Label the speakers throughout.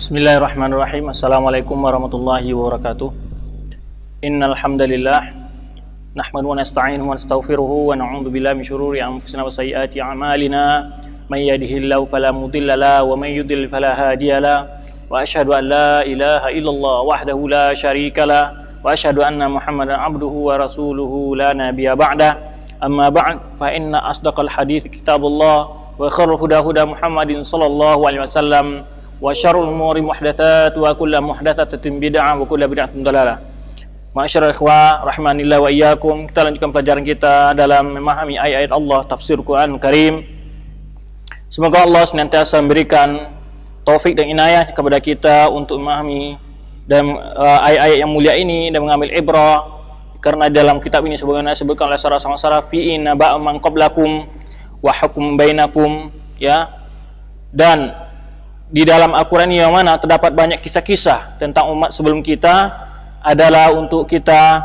Speaker 1: Bismillahirrahmanirrahim. Assalamualaikum warahmatullahi wabarakatuh. Innal hamdalillah nahmaduhu wa nasta'inuhu wa nastaghfiruhu wa na'udzu billahi min shururi anfusina wa sayyiati a'malina. May yahdihillahu fala mudilla lahu wa may yudlil fala hadiya lahu. Wa asyhadu an la ilaha illallah wahdahu la syarika lahu wa asyhadu anna Muhammadan abduhu wa rasuluhu la nabiyya ba'da. Amma ba'd, fa inna asdaqal hadits kitabullah wa khairul huda huda Muhammadin sallallahu alaihi wasallam. Wa syarrul umuri muhdatsatuha wa kullu muhdatsatin bid'ah wa kullu bid'atin dhalalah. Ma'asyiral ikhwah rahimanillah wa iyyakum. Kita lanjutkan pelajaran kita dalam memahami ayat-ayat Allah, tafsir Quran Karim. Semoga Allah senantiasa memberikan taufik dan inayah kepada kita untuk memahami dan ayat-ayat yang mulia ini dan mengambil ibrah, karena dalam kitab ini sebagaimana disebutkan oleh sarah-sarah fi inna ba'man qablakum wa hukum bainakum, ya. Dan di dalam Al-Quran yang mana terdapat banyak kisah-kisah tentang umat sebelum kita, adalah untuk kita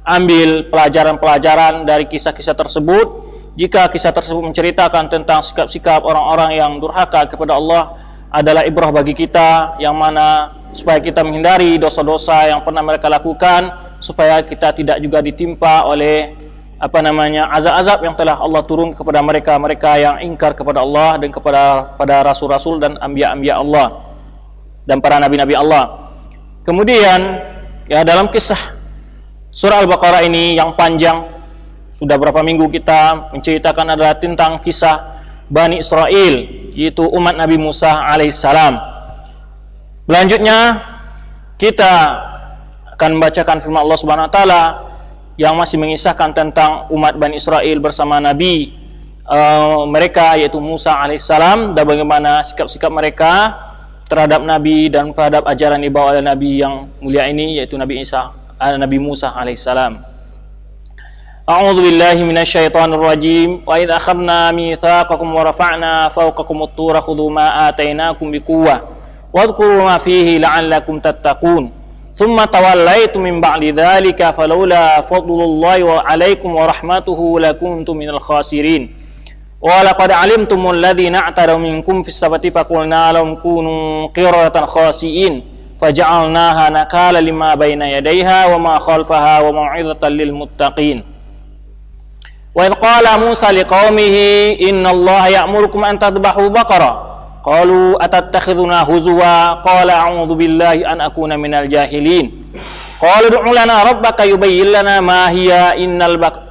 Speaker 1: ambil pelajaran-pelajaran dari kisah-kisah tersebut. Jika kisah tersebut menceritakan tentang sikap-sikap orang-orang yang durhaka kepada Allah, adalah ibrah bagi kita, yang mana supaya kita menghindari dosa-dosa yang pernah mereka lakukan, supaya kita tidak juga ditimpa oleh azab-azab yang telah Allah turun kepada mereka yang ingkar kepada Allah dan kepada rasul-rasul dan anbiya-anbiya Allah dan para nabi-nabi Allah. Kemudian ya, dalam kisah surah Al-Baqarah ini yang panjang, sudah berapa minggu kita menceritakan adalah tentang kisah Bani Israel, yaitu umat Nabi Musa alaihissalam. Selanjutnya kita akan membacakan firman Allah Subhanahu wa taala yang masih mengisahkan tentang umat Bani Israel bersama Nabi mereka, yaitu Musa alaihissalam, dan bagaimana sikap-sikap mereka terhadap Nabi dan terhadap ajaran yang dibawa oleh Nabi yang mulia ini, yaitu Nabi Musa alaihissalam. A'udzu billahi minasyaitonir rajim. Wa idz akhadna mitsaqakum wa rafa'na fawqakum at-tura khudhu ma atainakum biquwwah wadhkuru ma fihi la'allakum tattaqun. ثم توليتم من بعد ذلك فلولا فضل الله عليكم ورحمته لكنتم من الخاسرين ولقد علمتم الذين اعتدوا منكم في السبت فقلنا لهم كونوا قردة خاسئين فجعلناها نكالا لما بين يديها وما خلفها وموعظة للمتقين. وإذ قال موسى لقومه إن الله يأمركم أن تذبحوا بقرة قالوا أتتخذنا هزوا قال أعوذ بالله أن أكون من الجاهلين قالوا ادع لنا ربك يبين لنا ما هي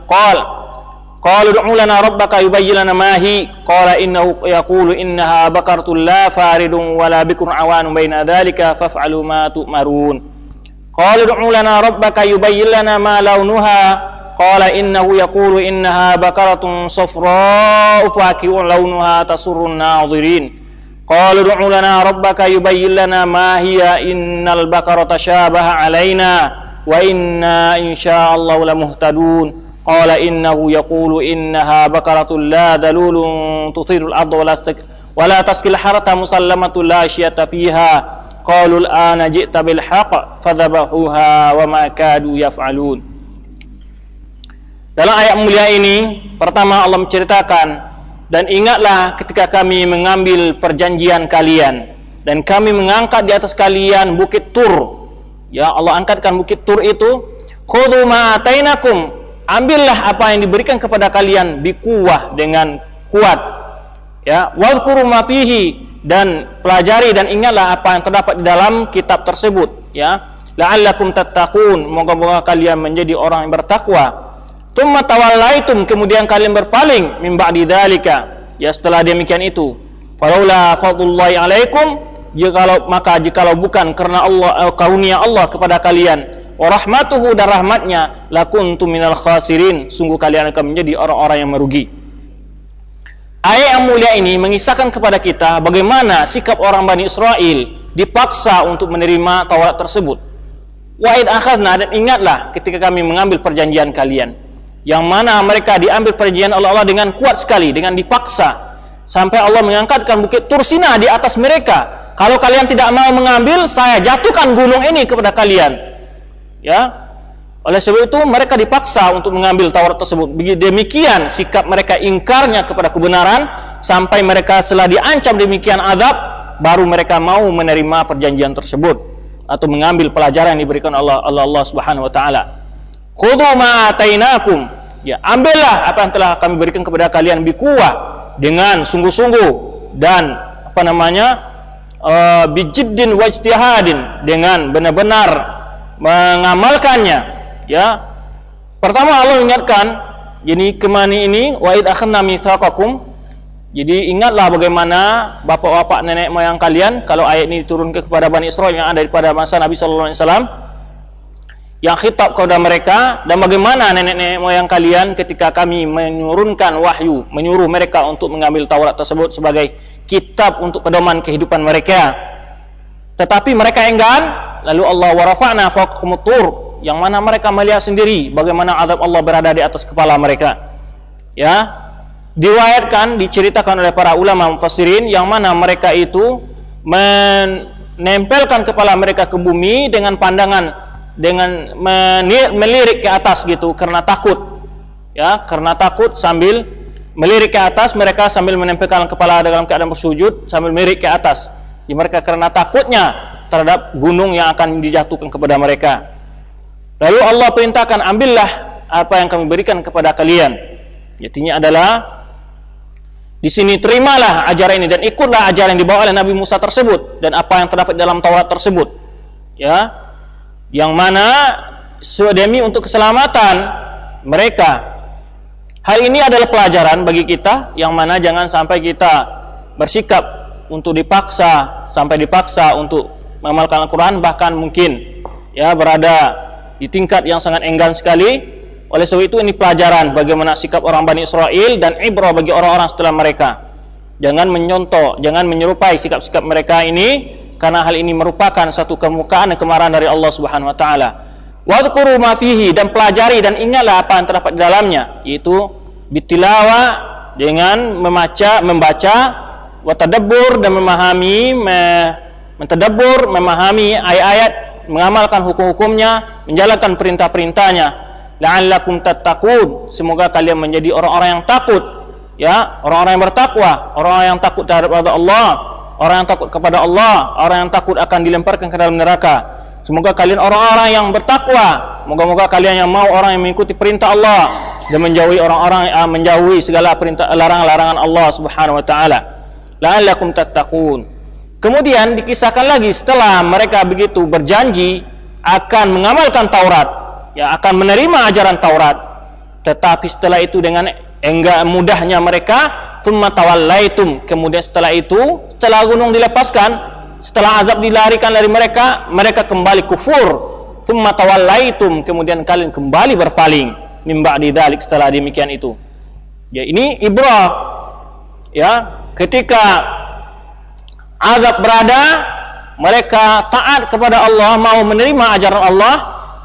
Speaker 1: قالوا ادع لنا ربك يبين لنا ما هي قال إنه يقول إنها بقرة لا فارض ولا بكر عوان بين ذلك فافعلوا ما تؤمرون قالوا ادع لنا ربك يبين لنا ما لونها قال إنه يقول إنها بقرة صفراء فاقع لونها تسر الناظرين قالوا ادع لنا ربك يبين لنا ما هي إن البقرة تشابه علينا وإنا إن شاء الله لمهتدون قال إنه يقول إنها بقرة لا ذلول تثير الأرض ولا تسقي الحرث مسلمة لا شية فيها قالوا الآن جئت بالحق فذبحوها وما كادوا يفعلون. Dalam ayat mulia ini, pertama Allah menceritakan, dan ingatlah ketika kami mengambil perjanjian kalian dan kami mengangkat di atas kalian bukit Tur. Ya, Allah angkatkan bukit Tur itu. Khudhu ma atainakum, ambillah apa yang diberikan kepada kalian biquwah, dengan kuat. Ya, wadhkuru ma fihi, dan pelajari dan ingatlah apa yang terdapat di dalam kitab tersebut. Ya, la'allakum tattaqun, moga-moga kalian menjadi orang yang bertakwa. Tsumma tawallaitum, kemudian kalian berpaling, min ba'di dzalika, ya setelah demikian itu. Falaula fadlullahi alaikum, jikalau bukan karena Allah karunia Allah kepada kalian, wa rahmatuhu, dan rahmatnya, lakuntum minal khasirin, sungguh kalian akan menjadi orang-orang yang merugi. Ayat yang mulia ini mengisahkan kepada kita bagaimana sikap orang Bani Israel dipaksa untuk menerima Taurat tersebut. Wa id akhadna, dan ingatlah ketika kami mengambil perjanjian kalian, yang mana mereka diambil perjanjian Allah dengan kuat sekali, dengan dipaksa, sampai Allah mengangkatkan bukit Tur Sina di atas mereka. Kalau kalian tidak mau mengambil, saya jatuhkan gunung ini kepada kalian. Ya, oleh sebab itu mereka dipaksa untuk mengambil Taurat tersebut. Demikian sikap mereka ingkarnya kepada kebenaran, sampai mereka setelah diancam demikian azab, baru mereka mau menerima perjanjian tersebut atau mengambil pelajaran yang diberikan Allah Subhanahu wa taala. Khudhu ma atainakum, ya, ambillah apa yang telah kami berikan kepada kalian, biquwah, dengan sungguh-sungguh dan bijiddin wajtihadin, dengan benar-benar mengamalkannya. Ya, pertama Allah ingatkan, jadi kemana ini, wa id akhadna mitsaqakum. Jadi ingatlah bagaimana bapak-bapak nenek moyang kalian, kalau ayat ini diturunkan kepada Bani Israil yang ada pada masa Nabi sallallahu alaihi wasallam, yang khitab kepada mereka, dan bagaimana nenek-nenek moyang kalian ketika kami menurunkan wahyu, menyuruh mereka untuk mengambil Taurat tersebut sebagai kitab untuk pedoman kehidupan mereka. Tetapi mereka enggan, lalu Allah warafa'na fawqakumut tur, yang mana mereka melihat sendiri bagaimana azab Allah berada di atas kepala mereka. Ya, diriwayatkan, diceritakan oleh para ulama mufassirin, yang mana mereka itu menempelkan kepala mereka ke bumi dengan pandangan, dengan melirik ke atas gitu, karena takut. Ya, karena takut, sambil melirik ke atas, mereka sambil menempelkan kepala dalam keadaan bersujud sambil melirik ke atas. Jadi mereka karena takutnya terhadap gunung yang akan dijatuhkan kepada mereka. Lalu Allah perintahkan, ambillah apa yang kami berikan kepada kalian. Artinya adalah di sini terimalah ajaran ini dan ikutlah ajaran yang dibawa oleh Nabi Musa tersebut dan apa yang terdapat dalam Taurat tersebut. Ya, yang mana demi untuk keselamatan mereka. Hal ini adalah pelajaran bagi kita, yang mana jangan sampai kita bersikap untuk sampai dipaksa untuk mengamalkan Al-Quran, bahkan mungkin ya berada di tingkat yang sangat enggan sekali. Oleh sebab itu ini pelajaran bagaimana sikap orang Bani Israil dan ibrah bagi orang-orang setelah mereka. Jangan menyontoh, jangan menyerupai sikap-sikap mereka ini, karena hal ini merupakan satu kemurkaan dan kemarahan dari Allah Subhanahu wa taala. Wadhkuru ma fihi, dan pelajari dan ingatlah apa yang terdapat di dalamnya, yaitu bitilawa, dengan membaca, wa tadabbur, dan mentadabbur, memahami ayat-ayat, mengamalkan hukum-hukumnya, menjalankan perintah-perintahnya. La'allakum tattaqun, semoga kalian menjadi orang-orang yang takut, ya, orang-orang yang bertakwa, orang-orang yang takut terhadap Allah, orang yang takut kepada Allah, orang yang takut akan dilemparkan ke dalam neraka. Semoga kalian orang-orang yang bertakwa. Moga-moga kalian yang mau orang yang mengikuti perintah Allah dan menjauhi menjauhi segala perintah larangan-larangan Allah Subhanahu wa taala. La'allakum tattaqun. Kemudian dikisahkan lagi, setelah mereka begitu berjanji akan mengamalkan Taurat, ya, akan menerima ajaran Taurat, tetapi setelah itu dengan enggak mudahnya mereka, thumma tawallaitum, kemudian setelah itu, setelah gunung dilepaskan, setelah azab dilarikan dari mereka, mereka kembali kufur. Thumma tawallaitum, kemudian kalian kembali berpaling. Min ba'di dzalik, setelah demikian itu. Ya, ini ibrah. Ya, ketika azab berada, mereka taat kepada Allah, mau menerima ajaran Allah.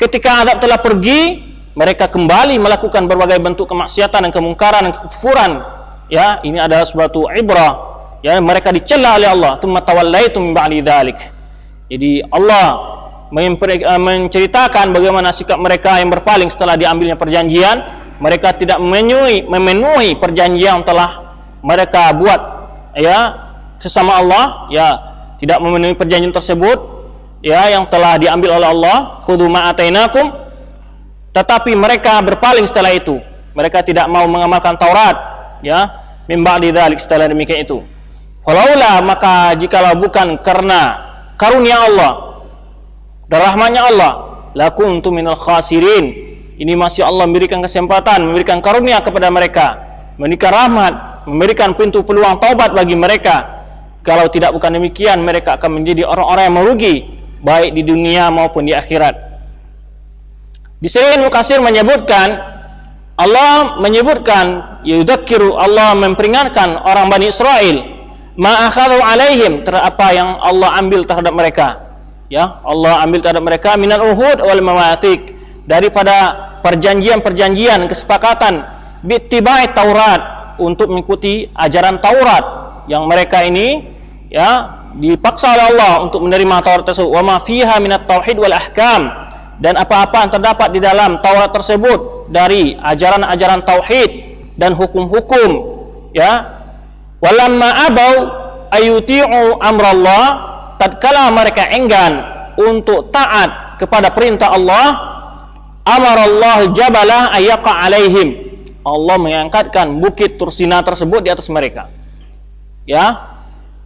Speaker 1: Ketika azab telah pergi, mereka kembali melakukan berbagai bentuk kemaksiatan dan kemungkaran dan kekufuran. Ya, ini adalah suatu ibrah. Ya, mereka dicela oleh Allah. Tsumma tawallaitum min ba'di dzalik. Jadi Allah menceritakan bagaimana sikap mereka yang berpaling setelah diambilnya perjanjian. Mereka tidak memenuhi perjanjian yang telah mereka buat, ya, sesama Allah, ya, tidak memenuhi perjanjian tersebut, ya, yang telah diambil oleh Allah. Khudhu ma atainakum. Tetapi mereka berpaling setelah itu. Mereka tidak mau mengamalkan Taurat, ya, min ba'di dzalik, setelah demikian itu. Walaula, maka jikalau bukan karena karunia Allah dan rahmatnya Allah, lakuntu minal khasirin. Ini masih Allah memberikan kesempatan, memberikan karunia kepada mereka, memberikan rahmat, memberikan pintu peluang taubat bagi mereka. Kalau tidak bukan demikian, mereka akan menjadi orang-orang yang merugi, baik di dunia maupun di akhirat. Di sini Ibnu Katsir menyebutkan, Allah menyebutkan, yudzakiru, Allah memperingatkan orang Bani Israil, ma akhadhu alaihim, terhadap apa yang Allah ambil terhadap mereka. Ya, Allah ambil terhadap mereka minal uhud wal mawathik, daripada perjanjian-perjanjian, kesepakatan bittibai Taurat, untuk mengikuti ajaran Taurat, yang mereka ini, ya, dipaksa oleh Allah untuk menerima Taurat tersebut. Wa ma fiha minat tauhid wal ahkam, dan apa-apa yang terdapat di dalam Taurat tersebut dari ajaran-ajaran tauhid dan hukum-hukum. Ya, walamma abau, ayuti'u amrallah, tatkala mereka enggan untuk taat kepada perintah Allah, amarallahu jabalah ayyaqa alaihim, Allah mengangkatkan bukit Tursina tersebut di atas mereka. Ya,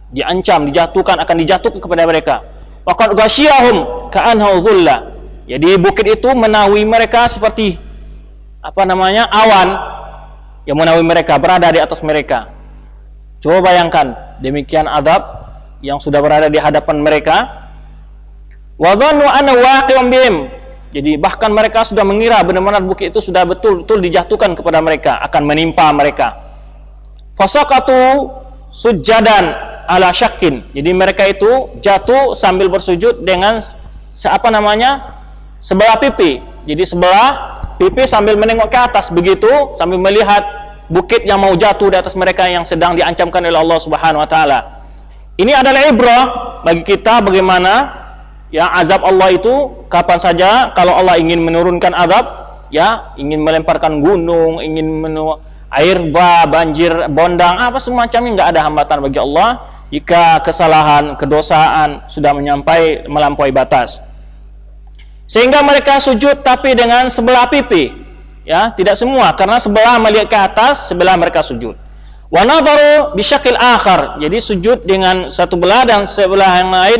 Speaker 1: diancam, dijatuhkan, akan dijatuhkan kepada mereka. Waqad ghasyiyahum ka'annahu dhulla. Jadi bukit itu menaungi mereka seperti awan yang menaungi mereka, berada di atas mereka. Coba bayangkan, demikian azab yang sudah berada di hadapan mereka. Wa dhannu anna waqi'un bihim. Jadi bahkan mereka sudah mengira benar-benar bukit itu sudah betul-betul dijatuhkan kepada mereka, akan menimpa mereka. Fasaqatu sujjadan ala syakin. Jadi mereka itu jatuh sambil bersujud dengan sebelah pipi. Jadi sebelah pipi sambil menengok ke atas, begitu sambil melihat bukit yang mau jatuh di atas mereka yang sedang diancamkan oleh Allah Subhanahu wa taala. Ini adalah ibrah bagi kita bagaimana ya azab Allah itu kapan saja kalau Allah ingin menurunkan azab, ya ingin melemparkan gunung, ingin air banjir, bondang, apa semacamnya, nggak ada hambatan bagi Allah jika kesalahan, kedosaan sudah melampaui batas. Sehingga mereka sujud tapi dengan sebelah pipi, ya, tidak semua, karena sebelah melihat ke atas, sebelah mereka sujud. Wa nadharu bisyakil akhar, jadi sujud dengan satu belah dan sebelah yang lain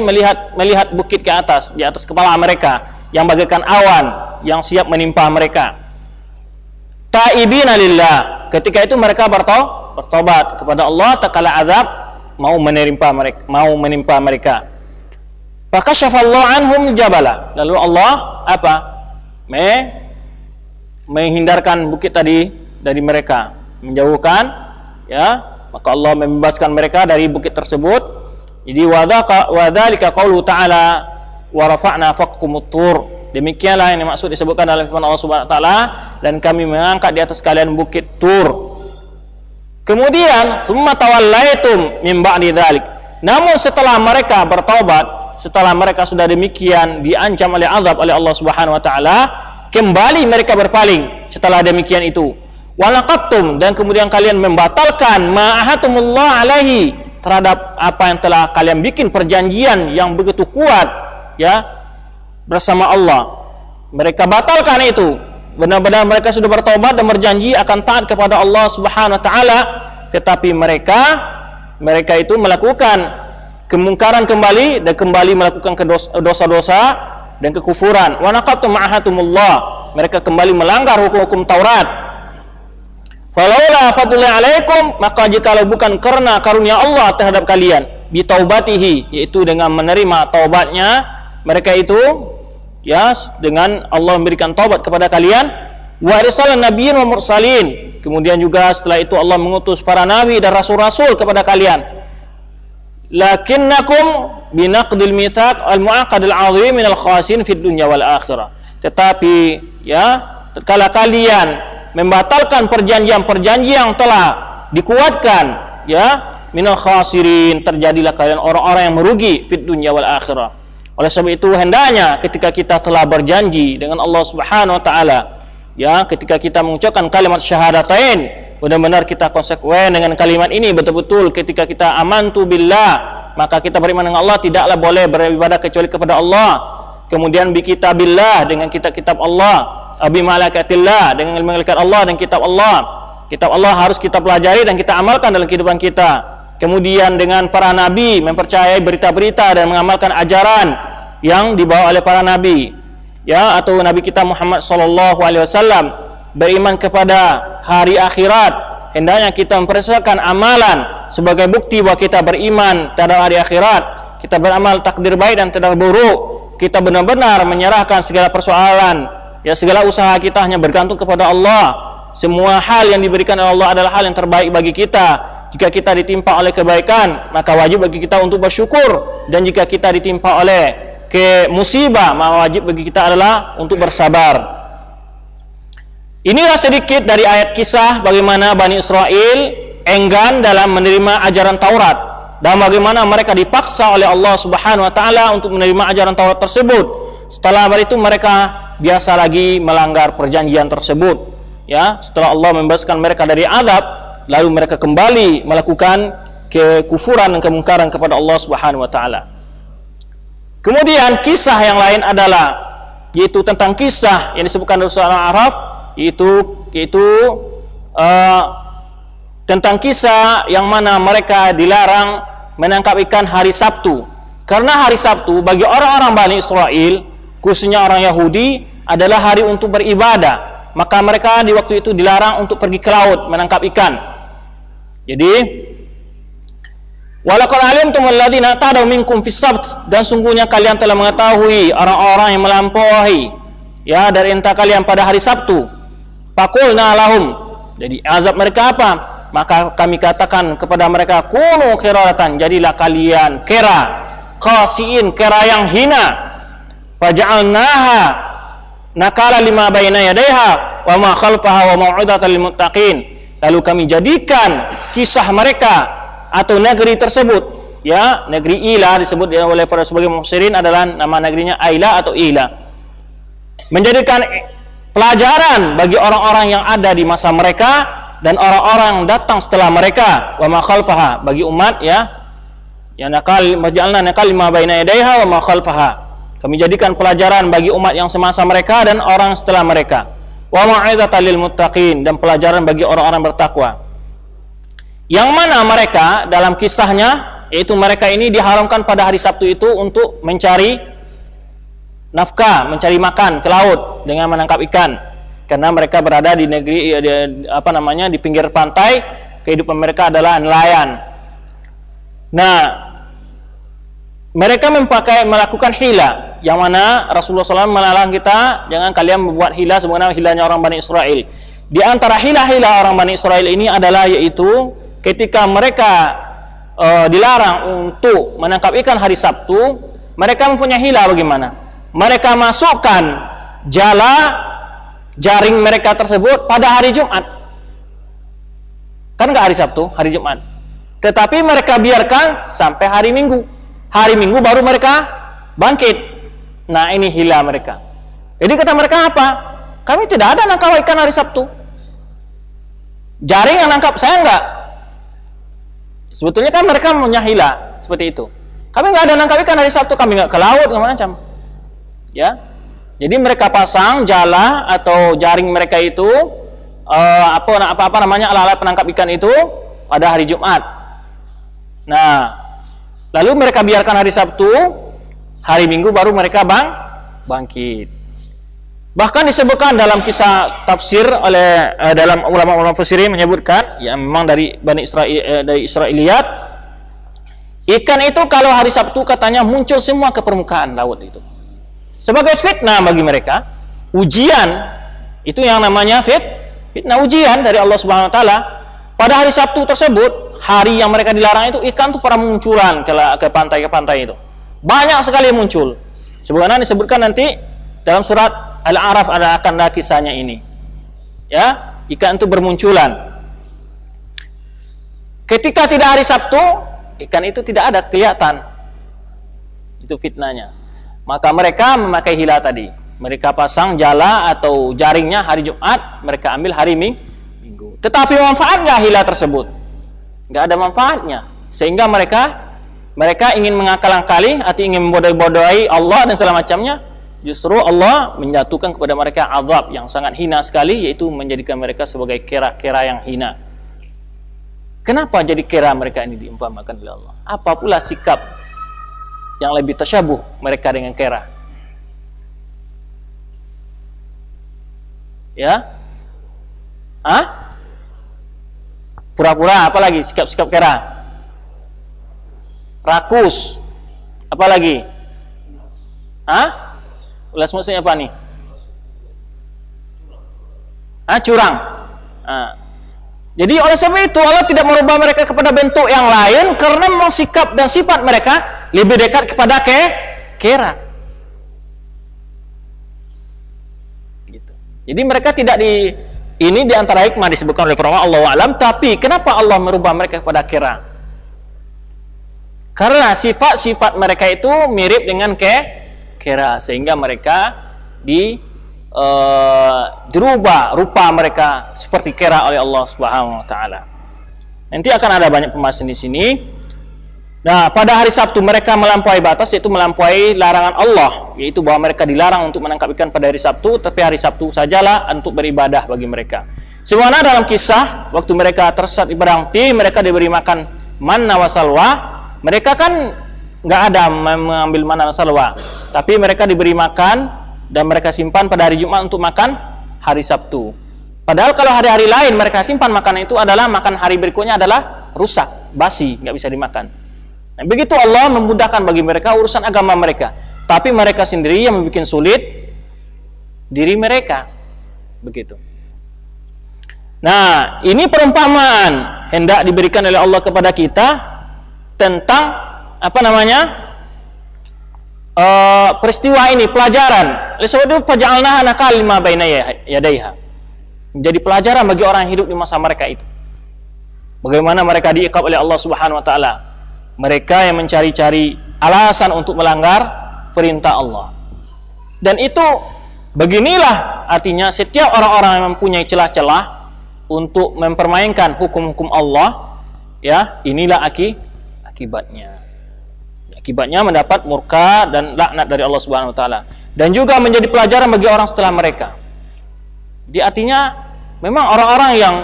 Speaker 1: melihat bukit ke atas, di atas kepala mereka yang bagaikan awan yang siap menimpa mereka. Taibina lillah, ketika itu mereka bertobat kepada Allah tatkala azab mau menimpa mereka. Fakashafallahu anhum jabala, lalu Allah menghindarkan bukit tadi dari mereka, menjauhkan, ya, maka Allah membebaskan mereka dari bukit tersebut. Jadi wadzalika qaulu ta'ala wa rafa'na fawqakumut tur, demikianlah yang dimaksud disebutkan dalam firman Allah Subhanahu wa taala, dan kami mengangkat di atas kalian bukit Tur. Kemudian summa tawallaitum min ba'di dzalik, namun setelah mereka bertaubat, setelah mereka sudah demikian diancam oleh azab oleh Allah Subhanahu wa taala, kembali mereka berpaling setelah demikian itu. Walaqattum, dan kemudian kalian membatalkan ma'ahatumullah alaihi, terhadap apa yang telah kalian bikin perjanjian yang begitu kuat, ya, bersama Allah. Mereka batalkan itu. Benar-benar mereka sudah bertobat dan berjanji akan taat kepada Allah Subhanahu wa taala, tetapi mereka itu melakukan kemungkaran kembali dan kembali melakukan dosa-dosa dan kekufuran. Wa naqatu ma'ahatumullah, mereka kembali melanggar hukum-hukum Taurat. Falaula fadlullahi alaikum, maka jikalau bukan karena karunia Allah terhadap kalian, bi taubatihi, yaitu dengan menerima taubatnya mereka itu, ya, dengan Allah memberikan taubat kepada kalian, wa risalan nabiyyin wa mursalin, kemudian juga setelah itu Allah mengutus para nabi dan rasul-rasul kepada kalian. Lakinnakum binaqdil mitsaq al-mu'aqqad al-'azim min al-khasin fid dunya wal akhirah. Tetapi, ya, tatkala kalian membatalkan perjanjian-perjanjian yang telah dikuatkan, ya, minal khasirin, terjadilah kalian orang-orang yang merugi fid dunya wal akhirah. Oleh sebab itu hendaknya ketika kita telah berjanji dengan Allah Subhanahu wa taala, ya, ketika kita mengucapkan kalimat syahadatain, benar-benar kita konsekuen dengan kalimat ini betul-betul. Ketika kita amantu billah, maka kita beriman dengan Allah, tidaklah boleh beribadah kecuali kepada Allah. Kemudian bi kitabillah, dengan kitab Allah, abi malaikatillah, dengan malaikat Allah dan kitab Allah. Kitab Allah harus kita pelajari dan kita amalkan dalam kehidupan kita. Kemudian dengan para nabi, mempercayai berita-berita dan mengamalkan ajaran yang dibawa oleh para nabi, ya, atau nabi kita Muhammad sallallahu alaihi wasallam. Beriman kepada hari akhirat, hendaknya kita mempersiapkan amalan sebagai bukti bahwa kita beriman terhadap hari akhirat. Kita beramal takdir baik dan takdir buruk. Kita benar-benar menyerahkan segala persoalan, ya, segala usaha kita hanya bergantung kepada Allah. Semua hal yang diberikan oleh Allah adalah hal yang terbaik bagi kita. Jika kita ditimpa oleh kebaikan, maka wajib bagi kita untuk bersyukur, dan jika kita ditimpa oleh musibah, maka wajib bagi kita adalah untuk bersabar. Inilah sedikit dari ayat kisah bagaimana Bani Israel enggan dalam menerima ajaran Taurat, dan bagaimana mereka dipaksa oleh Allah Subhanahu wa taala untuk menerima ajaran Taurat tersebut. Setelah itu mereka biasa lagi melanggar perjanjian tersebut, ya. Setelah Allah membebaskan mereka dari azab, lalu mereka kembali melakukan kekufuran dan kemungkaran kepada Allah Subhanahu wa taala. Kemudian kisah yang lain adalah yaitu tentang kisah yang disebutkan dalam surah Al-A'raf, yaitu tentang kisah yang mana mereka dilarang menangkap ikan hari Sabtu. Karena hari Sabtu bagi orang-orang Bani Israel, khususnya orang Yahudi, adalah hari untuk beribadah. Maka mereka di waktu itu dilarang untuk pergi ke laut menangkap ikan. Jadi, walaqad alimtum alladziina tadaw minkum fis sabt, dan sungguhnya kalian telah mengetahui orang-orang yang melampaui ya dari antara kalian pada hari Sabtu. Faqulna lahum, jadi azab mereka apa? Maka kami katakan kepada mereka, kunu qiradatan, jadilah kalian kera, khasiin, kera yang hina. Faja'alnaha nakala lima baina yadayha wa ma khalfaha wa mau'izatan lil muttaqin. Lalu kami jadikan kisah mereka atau negeri tersebut, ya, negeri Ila disebut oleh para sebagai mufassirin adalah nama negerinya Aila atau Ila, menjadikan pelajaran bagi orang-orang yang ada di masa mereka dan orang-orang yang datang setelah mereka, wa ma khalfaha, bagi umat ya nakal majalna nakal lima baina yadayha wa ma khalfaha, kami jadikan pelajaran bagi umat yang semasa mereka dan orang setelah mereka, wa mau'izatan lil muttaqin, dan pelajaran bagi orang-orang bertakwa. Yang mana mereka dalam kisahnya, yaitu mereka ini diharamkan pada hari Sabtu itu untuk mencari nafkah, mencari makan ke laut dengan menangkap ikan, karena mereka berada di negeri di pinggir pantai, kehidupan mereka adalah nelayan. Nah, mereka melakukan hila, yang mana Rasulullah SAW melarang kita jangan kalian membuat hila sebagaimana hilanya orang Bani Israel. Di antara hila-hila orang Bani Israel ini adalah yaitu ketika mereka dilarang untuk menangkap ikan hari Sabtu, mereka mempunyai hila bagaimana? Mereka masukkan jaring mereka tersebut pada hari Jumat. Kan nggak hari Sabtu, hari Jumat. Tetapi mereka biarkan sampai hari Minggu. Hari Minggu baru mereka bangkit. Nah, ini hila mereka. Jadi kata mereka apa? Kami tidak ada nangkap ikan hari Sabtu. Jaring yang nangkap, saya enggak. Sebetulnya kan mereka punya hila seperti itu. Kami nggak ada nangkap ikan hari Sabtu, kami nggak ke laut, nggak macam. Ya, jadi mereka pasang jala atau jaring mereka itu alat-alat penangkap ikan itu pada hari Jumat. Nah, lalu mereka biarkan hari Sabtu, hari Minggu baru mereka bangkit. Bahkan disebutkan dalam kisah tafsir oleh dalam ulama-ulama tafsir menyebutkan, ya memang dari Bani Israel, dari Israiliyat, ikan itu kalau hari Sabtu katanya muncul semua ke permukaan laut itu. Sebagai fitnah bagi mereka, ujian, itu yang namanya fitnah, ujian dari Allah Subhanahu wa taala. Pada hari Sabtu tersebut, hari yang mereka dilarang itu, ikan itu pada munculan ke pantai itu. Banyak sekali muncul. Sebagaimana disebutkan nanti dalam surat Al-A'raf akan ada kisahnya ini. Ya, ikan itu bermunculan. Ketika tidak hari Sabtu, ikan itu tidak ada kelihatan. Itu fitnahnya. Maka mereka memakai hila tadi. Mereka pasang jala atau jaringnya hari Jumat, mereka ambil hari Minggu. Tetapi manfaat nggak hila tersebut? Nggak ada manfaatnya. Sehingga mereka ingin mengakal-akali atau ingin membodoh-bodohi Allah dan segala macamnya. Justru Allah menjatuhkan kepada mereka azab yang sangat hina sekali, yaitu menjadikan mereka sebagai kera-kera yang hina. Kenapa jadi kera mereka ini diumpamakan oleh Allah? Apa pula sikap yang lebih tasyabuh mereka dengan kera? Ya? Pura-pura, apa lagi sikap-sikap kera? Rakus. Apa lagi? Ulas maksudnya apa nih? Curang. Jadi oleh sebab itu Allah tidak merubah mereka kepada bentuk yang lain, karena memang sikap dan sifat mereka lebih dekat kepada kera. Gitu. Jadi mereka tidak ini di antara hikmah disebutkan oleh para ulama, Allahu a'lam. Tapi kenapa Allah merubah mereka kepada kera? Karena sifat-sifat mereka itu mirip dengan kera, sehingga mereka dirubah rupa mereka seperti kera oleh Allah Subhanahu wa taala. Nanti akan ada banyak pembahasan di sini. Nah, pada hari Sabtu mereka melampaui batas, yaitu melampaui larangan Allah, yaitu bahwa mereka dilarang untuk menangkap ikan pada hari Sabtu, tapi hari Sabtu sajalah untuk beribadah bagi mereka. Sebagaimana dalam kisah waktu mereka tersesat di padang Ti, mereka diberi makan manna wa salwa. Mereka kan nggak ada mengambil manna wa salwa, tapi mereka diberi makan dan mereka simpan pada hari Jumat untuk makan hari Sabtu. Padahal kalau hari-hari lain mereka simpan makanan itu adalah makan hari berikutnya adalah rusak, basi, nggak bisa dimakan. Nah, begitu Allah memudahkan bagi mereka urusan agama mereka, tapi mereka sendiri yang membuat sulit diri mereka. Begitu. Nah, ini perumpamaan hendak diberikan oleh Allah kepada kita tentang peristiwa ini, pelajaran. Oleh sebab itu faja'alnaha nakal lima baina yadaiha. Menjadi pelajaran bagi orang yang hidup di masa mereka itu. Bagaimana mereka diiqab oleh Allah Subhanahu wa taala. Mereka yang mencari-cari alasan untuk melanggar perintah Allah. Dan itu beginilah artinya setiap orang-orang yang mempunyai celah-celah untuk mempermainkan hukum-hukum Allah, ya, inilah akibatnya. Akibatnya mendapat murka dan laknat dari Allah Subhanahu wa taala. Dan juga menjadi pelajaran bagi orang setelah mereka. Di artinya memang orang-orang yang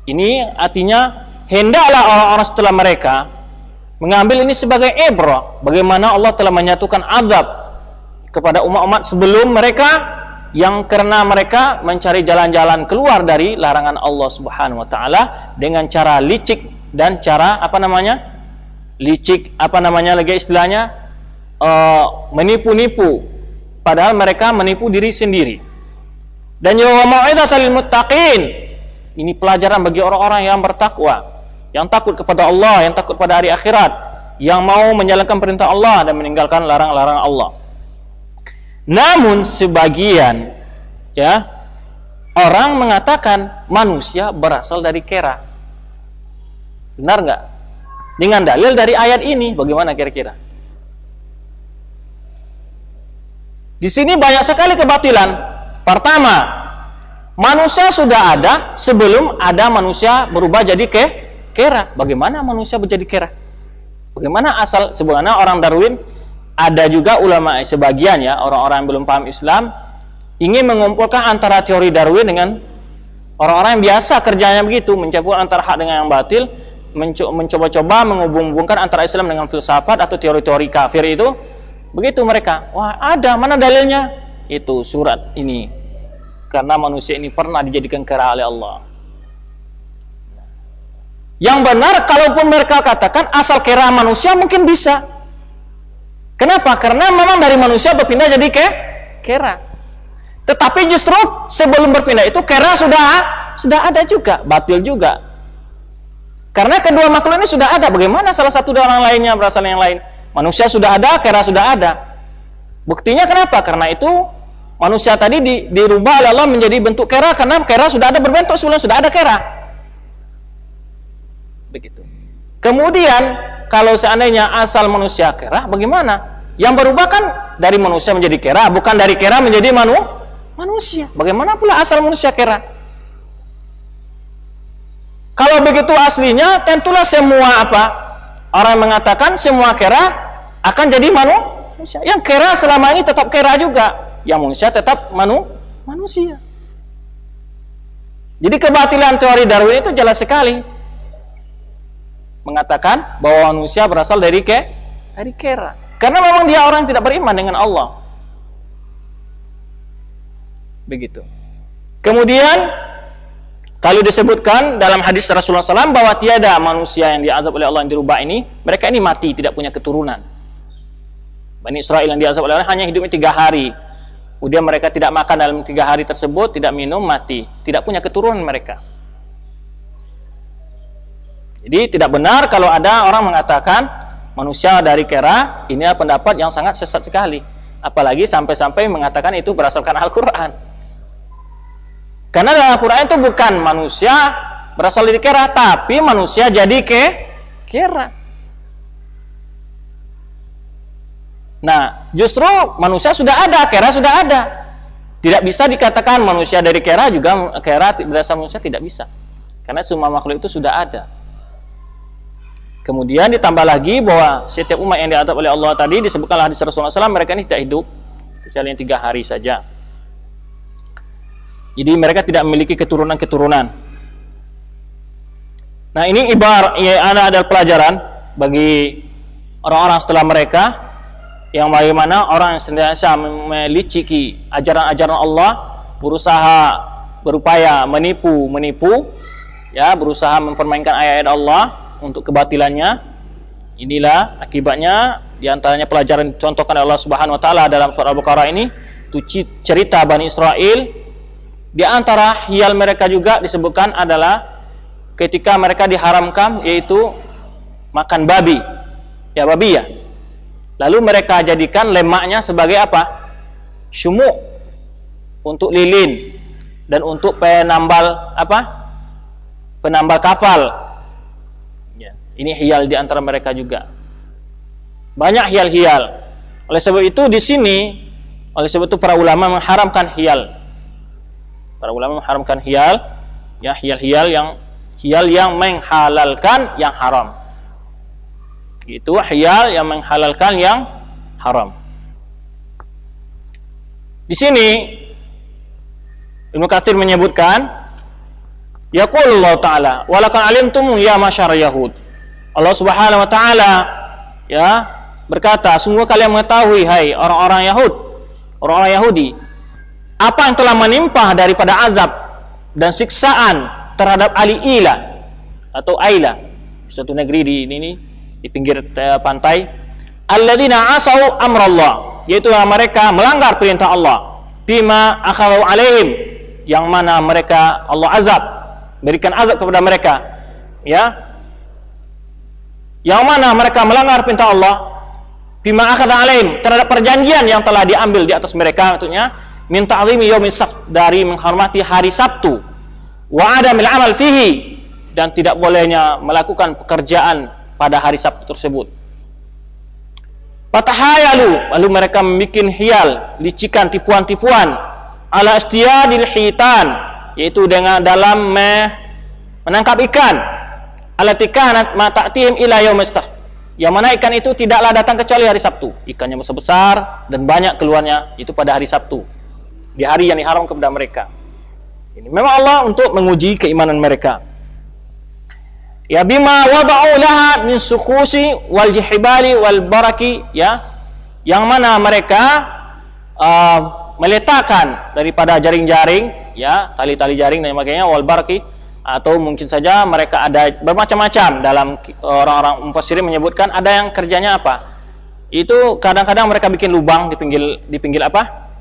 Speaker 1: ini artinya hendaklah orang-orang setelah mereka mengambil ini sebagai ibrah, bagaimana Allah telah menyatukan azab kepada umat-umat sebelum mereka yang karena mereka mencari jalan-jalan keluar dari larangan Allah Subhanahu wa taala dengan cara licik dan cara menipu-nipu, padahal mereka menipu diri sendiri. Dan ya mau'izatal lil muttaqin, ini pelajaran bagi orang-orang yang bertakwa, yang takut kepada Allah, yang takut pada hari akhirat, yang mau menjalankan perintah Allah dan meninggalkan larang-larang Allah. Namun sebagian orang mengatakan manusia berasal dari kera. Benar nggak? Dengan dalil dari ayat ini, bagaimana kira-kira? Di sini banyak sekali kebatilan. Pertama, manusia sudah ada sebelum ada manusia berubah jadi kera. Bagaimana manusia menjadi kera? Bagaimana asal? Sebenarnya orang Darwin, ada juga ulama sebagian orang-orang yang belum paham Islam ingin mengumpulkan antara teori Darwin dengan orang-orang yang biasa kerjanya begitu, mencampur antara hak dengan yang batil, mencoba-coba menghubung-hubungkan antara Islam dengan filsafat atau teori-teori kafir itu. Begitu mereka. Wah, ada, mana dalilnya? Itu surat ini. Karena manusia ini pernah dijadikan kera oleh Allah. Yang benar, kalaupun mereka katakan asal kera manusia, mungkin bisa. Kenapa? Karena memang dari manusia berpindah jadi kera. Tetapi justru sebelum berpindah itu kera sudah ada juga, batil juga. Karena kedua makhluk ini sudah ada. Bagaimana salah satu dari orang lainnya berasal yang lain? Manusia sudah ada, kera sudah ada. Buktinya kenapa? Karena itu manusia tadi dirubah oleh Allah menjadi bentuk kera, karena kera sudah ada berbentuk sebelum sudah ada kera. Begitu. Kemudian kalau seandainya asal manusia kera, bagaimana? Yang berubah kan dari manusia menjadi kera, bukan dari kera menjadi manusia. Bagaimana pula asal manusia kera? Kalau begitu aslinya, tentulah semua orang yang mengatakan semua kera akan jadi manusia. Yang kera selama ini tetap kera juga. Yang manusia tetap manusia. Jadi kebatilan teori Darwin itu jelas sekali, mengatakan bahwa manusia berasal dari kera. Karena memang dia orang yang tidak beriman dengan Allah. Begitu. Kemudian kalau disebutkan dalam hadis Rasulullah SAW bahwa tiada manusia yang diazab oleh Allah yang dirubah ini, mereka ini mati, tidak punya keturunan. Bani Israel yang diazab oleh Allah hanya hidupnya 3 hari. Kemudian mereka tidak makan dalam 3 hari tersebut, tidak minum, mati. Tidak punya keturunan mereka. Jadi tidak benar kalau ada orang mengatakan manusia dari kera. Ini adalah pendapat yang sangat sesat sekali. Apalagi sampai-sampai mengatakan itu berdasarkan Al-Quran. Karena dalam Al-Quran itu bukan manusia berasal dari kera, tapi manusia jadi kera. Nah, justru manusia sudah ada, kera sudah ada. Tidak bisa dikatakan manusia dari kera juga kera berasal manusia, tidak bisa. Karena semua makhluk itu sudah ada. Kemudian ditambah lagi bahwa setiap umat yang diadab oleh Allah tadi disebutkan hadis Rasulullah SAW, mereka ini tidak hidup kecuali 3 hari saja. Jadi mereka tidak memiliki keturunan-keturunan. Nah, ini adalah pelajaran bagi orang-orang setelah mereka, yang bagaimana orang yang senantiasa meliciki ajaran-ajaran Allah, berupaya menipu, ya, berusaha mempermainkan ayat-ayat Allah untuk kebatilannya. Inilah akibatnya. Di antaranya pelajaran dicontohkan oleh Allah Subhanahu wa taala dalam surah Al-Baqarah ini, itu cerita Bani Israel. Di antara hiyal mereka juga disebutkan adalah ketika mereka diharamkan, yaitu makan babi. Ya, babi ya. Lalu mereka jadikan lemaknya sebagai apa? Syumuk, untuk lilin dan untuk penambal apa? Penambal kafal. Ya, ini hiyal di antara mereka juga. Banyak hiyal-hiyal. Oleh sebab itu di sini, para ulama mengharamkan hiyal. Para ulama mengharamkan hiyal, ya, hiyal yang menghalalkan yang haram. Itu hiyal yang menghalalkan yang haram. Di sini Ibnu Katsir menyebutkan, yaqulullah ta'ala wa laqad alimtum ya masyar yahud. Allah Subhanahu wa taala, ya, berkata, sungguh kalian mengetahui hai orang-orang Yahudi, apa yang telah menimpa daripada azab dan siksaan terhadap ahli Ila atau Aila, suatu negeri di pinggir pantai. Alladzina asau amrallah, yaitu mereka melanggar perintah Allah. Bima akhadhu alaihim, yang mana mereka Allah azab, berikan azab kepada mereka, ya. Yang mana mereka melanggar perintah Allah. Bima akhadhu alaihim, terhadap perjanjian yang telah diambil di atas mereka, maksudnya min ta'zimi yaumis sabt, dari menghormati hari Sabtu, wa adamil amal fihi, dan tidak bolehnya melakukan pekerjaan pada hari Sabtu tersebut. Fatahayalu, lalu mereka membuat hiyal, licikan, tipuan-tipuan, ala istiyadil hitan, yaitu dengan dalam menangkap ikan, alatikana ma ta'tihim ila yaumis sabt, yang mana ikan itu tidaklah datang kecuali hari Sabtu. Ikannya besar dan banyak keluarnya itu pada hari Sabtu, di hari yang diharam kepada mereka. Ini memang Allah untuk menguji keimanan mereka. Ya, bima wada'u laha min sukhusi wal jihbali wal baraki, ya, yang mana mereka meletakkan daripada jaring-jaring, ya, tali-tali jaring dan sebagainya, wal baraki, atau mungkin saja mereka ada bermacam-macam. Dalam orang-orang mufassirin menyebutkan ada yang kerjanya apa? Itu kadang-kadang mereka bikin lubang di pinggir apa?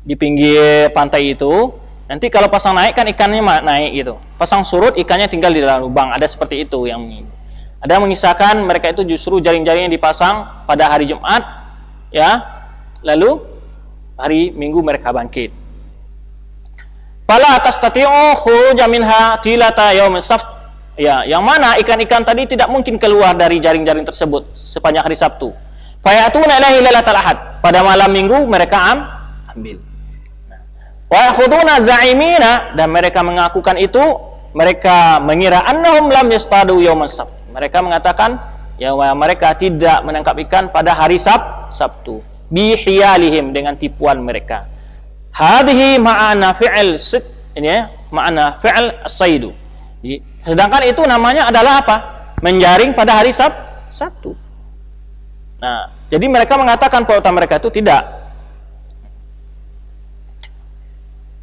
Speaker 1: Di pinggir pantai itu, nanti kalau pasang naik kan ikannya naik gitu, pasang surut ikannya tinggal di dalam lubang. Ada seperti itu. Yang ada mengisahkan mereka itu justru jaring-jaring yang dipasang pada hari Jumat, ya, lalu hari Minggu mereka bangkit. Fala tastati'u khuruja minha tilata yaumis sabt, ya, yang mana ikan-ikan tadi tidak mungkin keluar dari jaring-jaring tersebut sepanjang hari Sabtu. Fayatuna ilaihi lailatal ahad, pada malam Minggu mereka ambil. Wa yakhuduna za'imina, dan mereka mengakukan itu, mereka mengira annahum lam yastadu yaumas sabt, mereka mengatakan ya mereka tidak menangkap ikan pada hari Sabtu, bi hiyalihim, dengan tipuan mereka. Hadhihi ma'ana fi'il sid, ini ya, ma'ana fi'il as-saidu. Sedangkan itu namanya adalah apa? Menjaring pada hari Sabtu. Nah, jadi mereka mengatakan bahwa mereka itu tidak.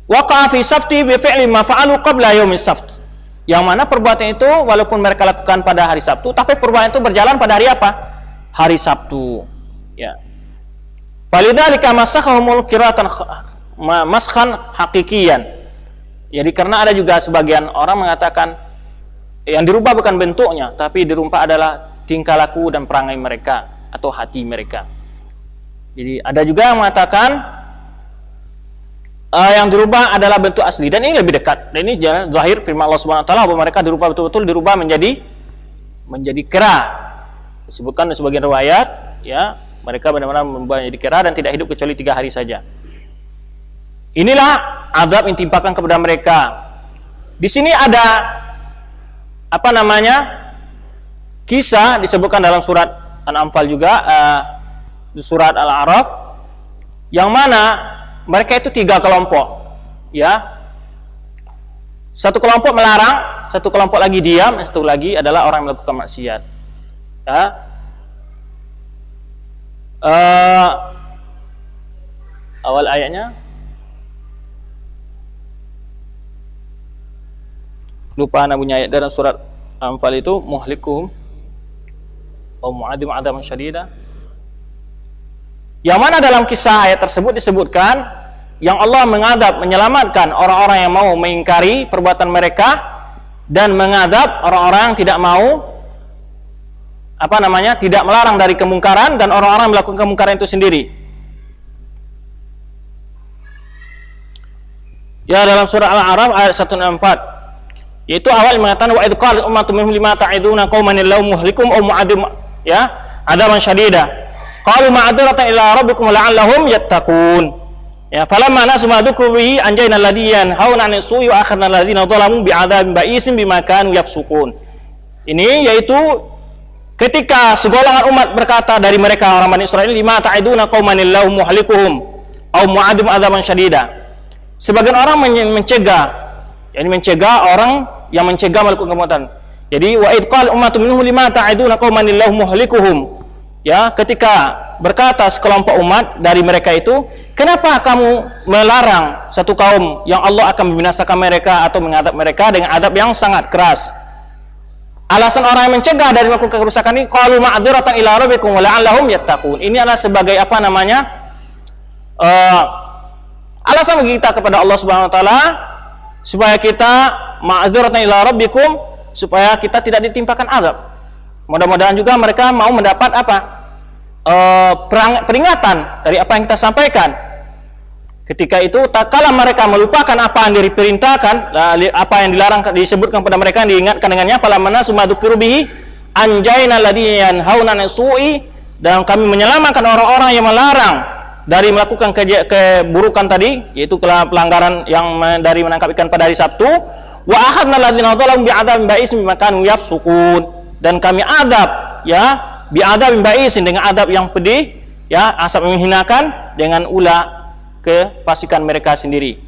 Speaker 1: Waqa'a fi sabti bi fi'li ma fa'alu qabla yaumis sabt, yang mana perbuatan itu walaupun mereka lakukan pada hari Sabtu, tapi perbuatan itu berjalan pada hari apa? Hari Sabtu, ya. Walidzalika masakhahumul qiratan maskhan haqiqiyan. Jadi karena ada juga sebagian orang mengatakan yang dirubah bukan bentuknya, tapi dirubah adalah tingkah laku dan perangai mereka atau hati mereka. Jadi ada juga yang mengatakan yang dirubah adalah bentuk asli, dan ini lebih dekat. Dan ini zahir firman Allah Subhanahu wa taala bahwa mereka dirubah betul-betul, dirubah menjadi kera. Disebutkan di sebagian riwayat, ya, mereka benar-benar berubah menjadi kera dan tidak hidup kecuali 3 hari saja. Inilah azab yang ditimpakan kepada mereka. Di sini ada apa namanya, kisah disebutkan dalam surat Al-Anfal juga, surat Al-A'raf, yang mana mereka itu 3 kelompok, ya. Satu kelompok melarang, satu kelompok lagi diam, dan satu lagi adalah orang yang melakukan maksiat. Ya. Awal ayatnya lupa nabunya ayat dalam surat Anfal itu, muhlikuhum au mu'adim adaman syadida. Yang mana dalam kisah ayat tersebut disebutkan yang Allah mengadab, menyelamatkan orang-orang yang mau mengingkari perbuatan mereka dan mengadab orang-orang yang tidak mau apa namanya, tidak melarang dari kemungkaran dan orang-orang yang melakukan kemungkaran itu sendiri. Ya, dalam surah Al-A'raf ayat 164, yaitu awal mengatakan wa idz qalat ummatun minhum lima ta'iduna qauman illahu muhlikum aw mu'adim, ya, adaman syadida. Qalu ma'adzratan ila rabbikum la'allahum yattaqun. Ya, falamma nasu ma dzukru bihi anjayna alladhina hauna 'anil su'i wa akhadna alladhina dhalamu bi'adzabin ba'isin bima kanu yafsukun. Ini yaitu ketika segolongan umat berkata dari mereka orang Bani Israil, lima ta'iduna qauman illahu muhlikuhum aw mu'adim adzaban syadida. Sebagian orang mencegah, yakni mencegah orang yang mencegah melakukan kemungkaran. Jadi wa idz qala ummatun minhum lima ta'iduna qauman illahu muhlikuhum. Ya, ketika berkata sekelompok umat dari mereka itu, kenapa kamu melarang satu kaum yang Allah akan membinasakan mereka atau mengadab mereka dengan adab yang sangat keras? Alasan orang yang mencegah dari melakukan kerusakan ini, qalu ma'dzuratan ila rabbikum wa la'allahum yattaqun. Ini adalah sebagai apa namanya? Alasan bagi kita kepada Allah Subhanahu wa taala supaya kita ma'dzuratan ila rabbikum, supaya kita tidak ditimpakan azab. Mudah-mudahan juga mereka mau mendapat apa? Peringatan dari apa yang kita sampaikan. Ketika itu, tak kala mereka melupakan apa yang diperintahkan, apa yang dilarang disebutkan pada mereka, diingatkan dengannya, falamana sumadukiru bihi anjayna alladziina yanhauna 'anil su'i, dan kami menyelamatkan orang-orang yang melarang dari melakukan keburukan tadi, yaitu pelanggaran yang dari menangkap ikan pada hari Sabtu, wa akhadna alladziina dzalamu bi'adzabin ba'isin bima kanu yafsukun, dan kami adab, ya, bi'adzabin ba'isin, dengan adab yang pedih, ya, azab menghinakan, dengan ulah kefasikan mereka sendiri.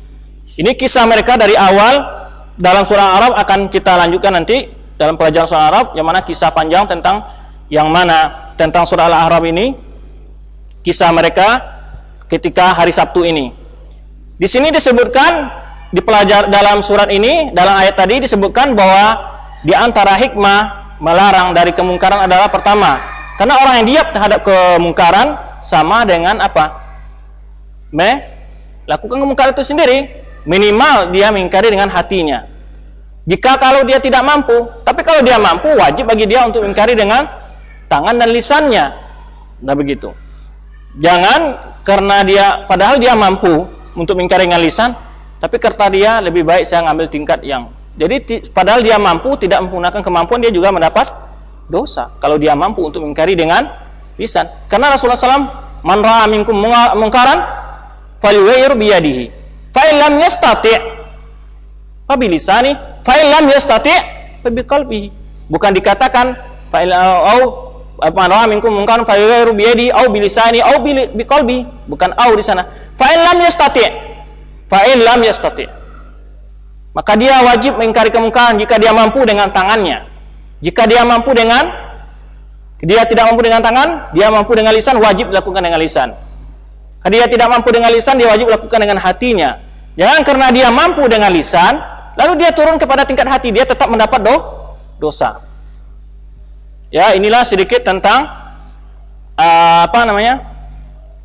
Speaker 1: Ini kisah mereka dari awal. Dalam surah Arab akan kita lanjutkan nanti dalam pelajaran surah Arab, yang mana kisah panjang tentang yang mana tentang surah Al-A'raf ini, kisah mereka ketika hari Sabtu ini. Di sini disebutkan dalam surat ini, dalam ayat tadi disebutkan bahwa di antara hikmah melarang dari kemungkaran adalah pertama, karena orang yang diam terhadap kemungkaran sama dengan apa? Melakukan kemungkaran itu sendiri. Minimal dia mengingkari dengan hatinya. Jika kalau dia tidak mampu, tapi kalau dia mampu, wajib bagi dia untuk mengingkari dengan tangan dan lisannya. Nah begitu. Jangan karena dia, padahal dia mampu untuk mengingkari dengan lisan, tapi karena dia lebih baik saya ngambil tingkat yang. Jadi padahal dia mampu, tidak menggunakan kemampuan, dia juga mendapat dosa. Kalau dia mampu untuk mengingkari dengan lisan. Karena Rasulullah SAW, man ra'a minkum mungkaran falyughayyir biyadihi, fa in lam yastati' fa bilisani, fa in lam yastati' fa biqalbihi. Bukan dikatakan fa man ra'a minkum mungkaran falyughayyir biyadihi au bilisani au biqalbi, bukan au di sana. Fa in lam yastati', fa in lam yastati', maka dia wajib mengingkari kemungkaran jika dia mampu dengan tangannya. Jika dia mampu dengan, dia tidak mampu dengan tangan, dia mampu dengan lisan, wajib dilakukan dengan lisan. Kalau dia tidak mampu dengan lisan, dia wajib lakukan dengan hatinya. Jangan karena dia mampu dengan lisan, lalu dia turun kepada tingkat hati, dia tetap mendapat dosa. Ya, inilah sedikit tentang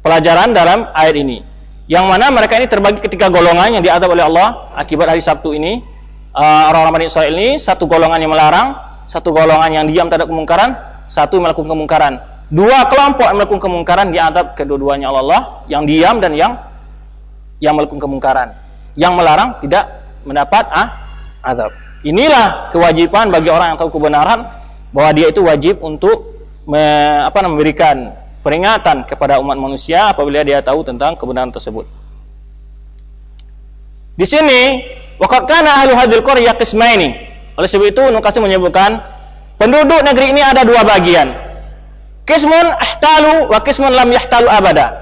Speaker 1: pelajaran dalam ayat ini. Yang mana mereka ini terbagi ketiga golongan yang diadab oleh Allah akibat hari Sabtu ini. Orang-orang Bani Israil ini, satu golongan yang melarang, satu golongan yang diam terhadap kemungkaran, satu melakukan kemungkaran. Dua kelompok yang melakukan kemungkaran diadab kedua-duanya oleh Allah, yang diam dan yang melakukan kemungkaran. Yang melarang tidak mendapat azab. Inilah kewajiban bagi orang yang tahu kebenaran, bahwa dia itu wajib untuk memberikan peringatan kepada umat manusia apabila dia tahu tentang kebenaran tersebut. Di sini, waqad kana ahlu hadhil qaryah qismaini, Oleh sebab itu Ibnu Katsir menyebutkan penduduk negeri ini ada dua bagian. Qismun ihtalu wa qismun lam yahtalu abada.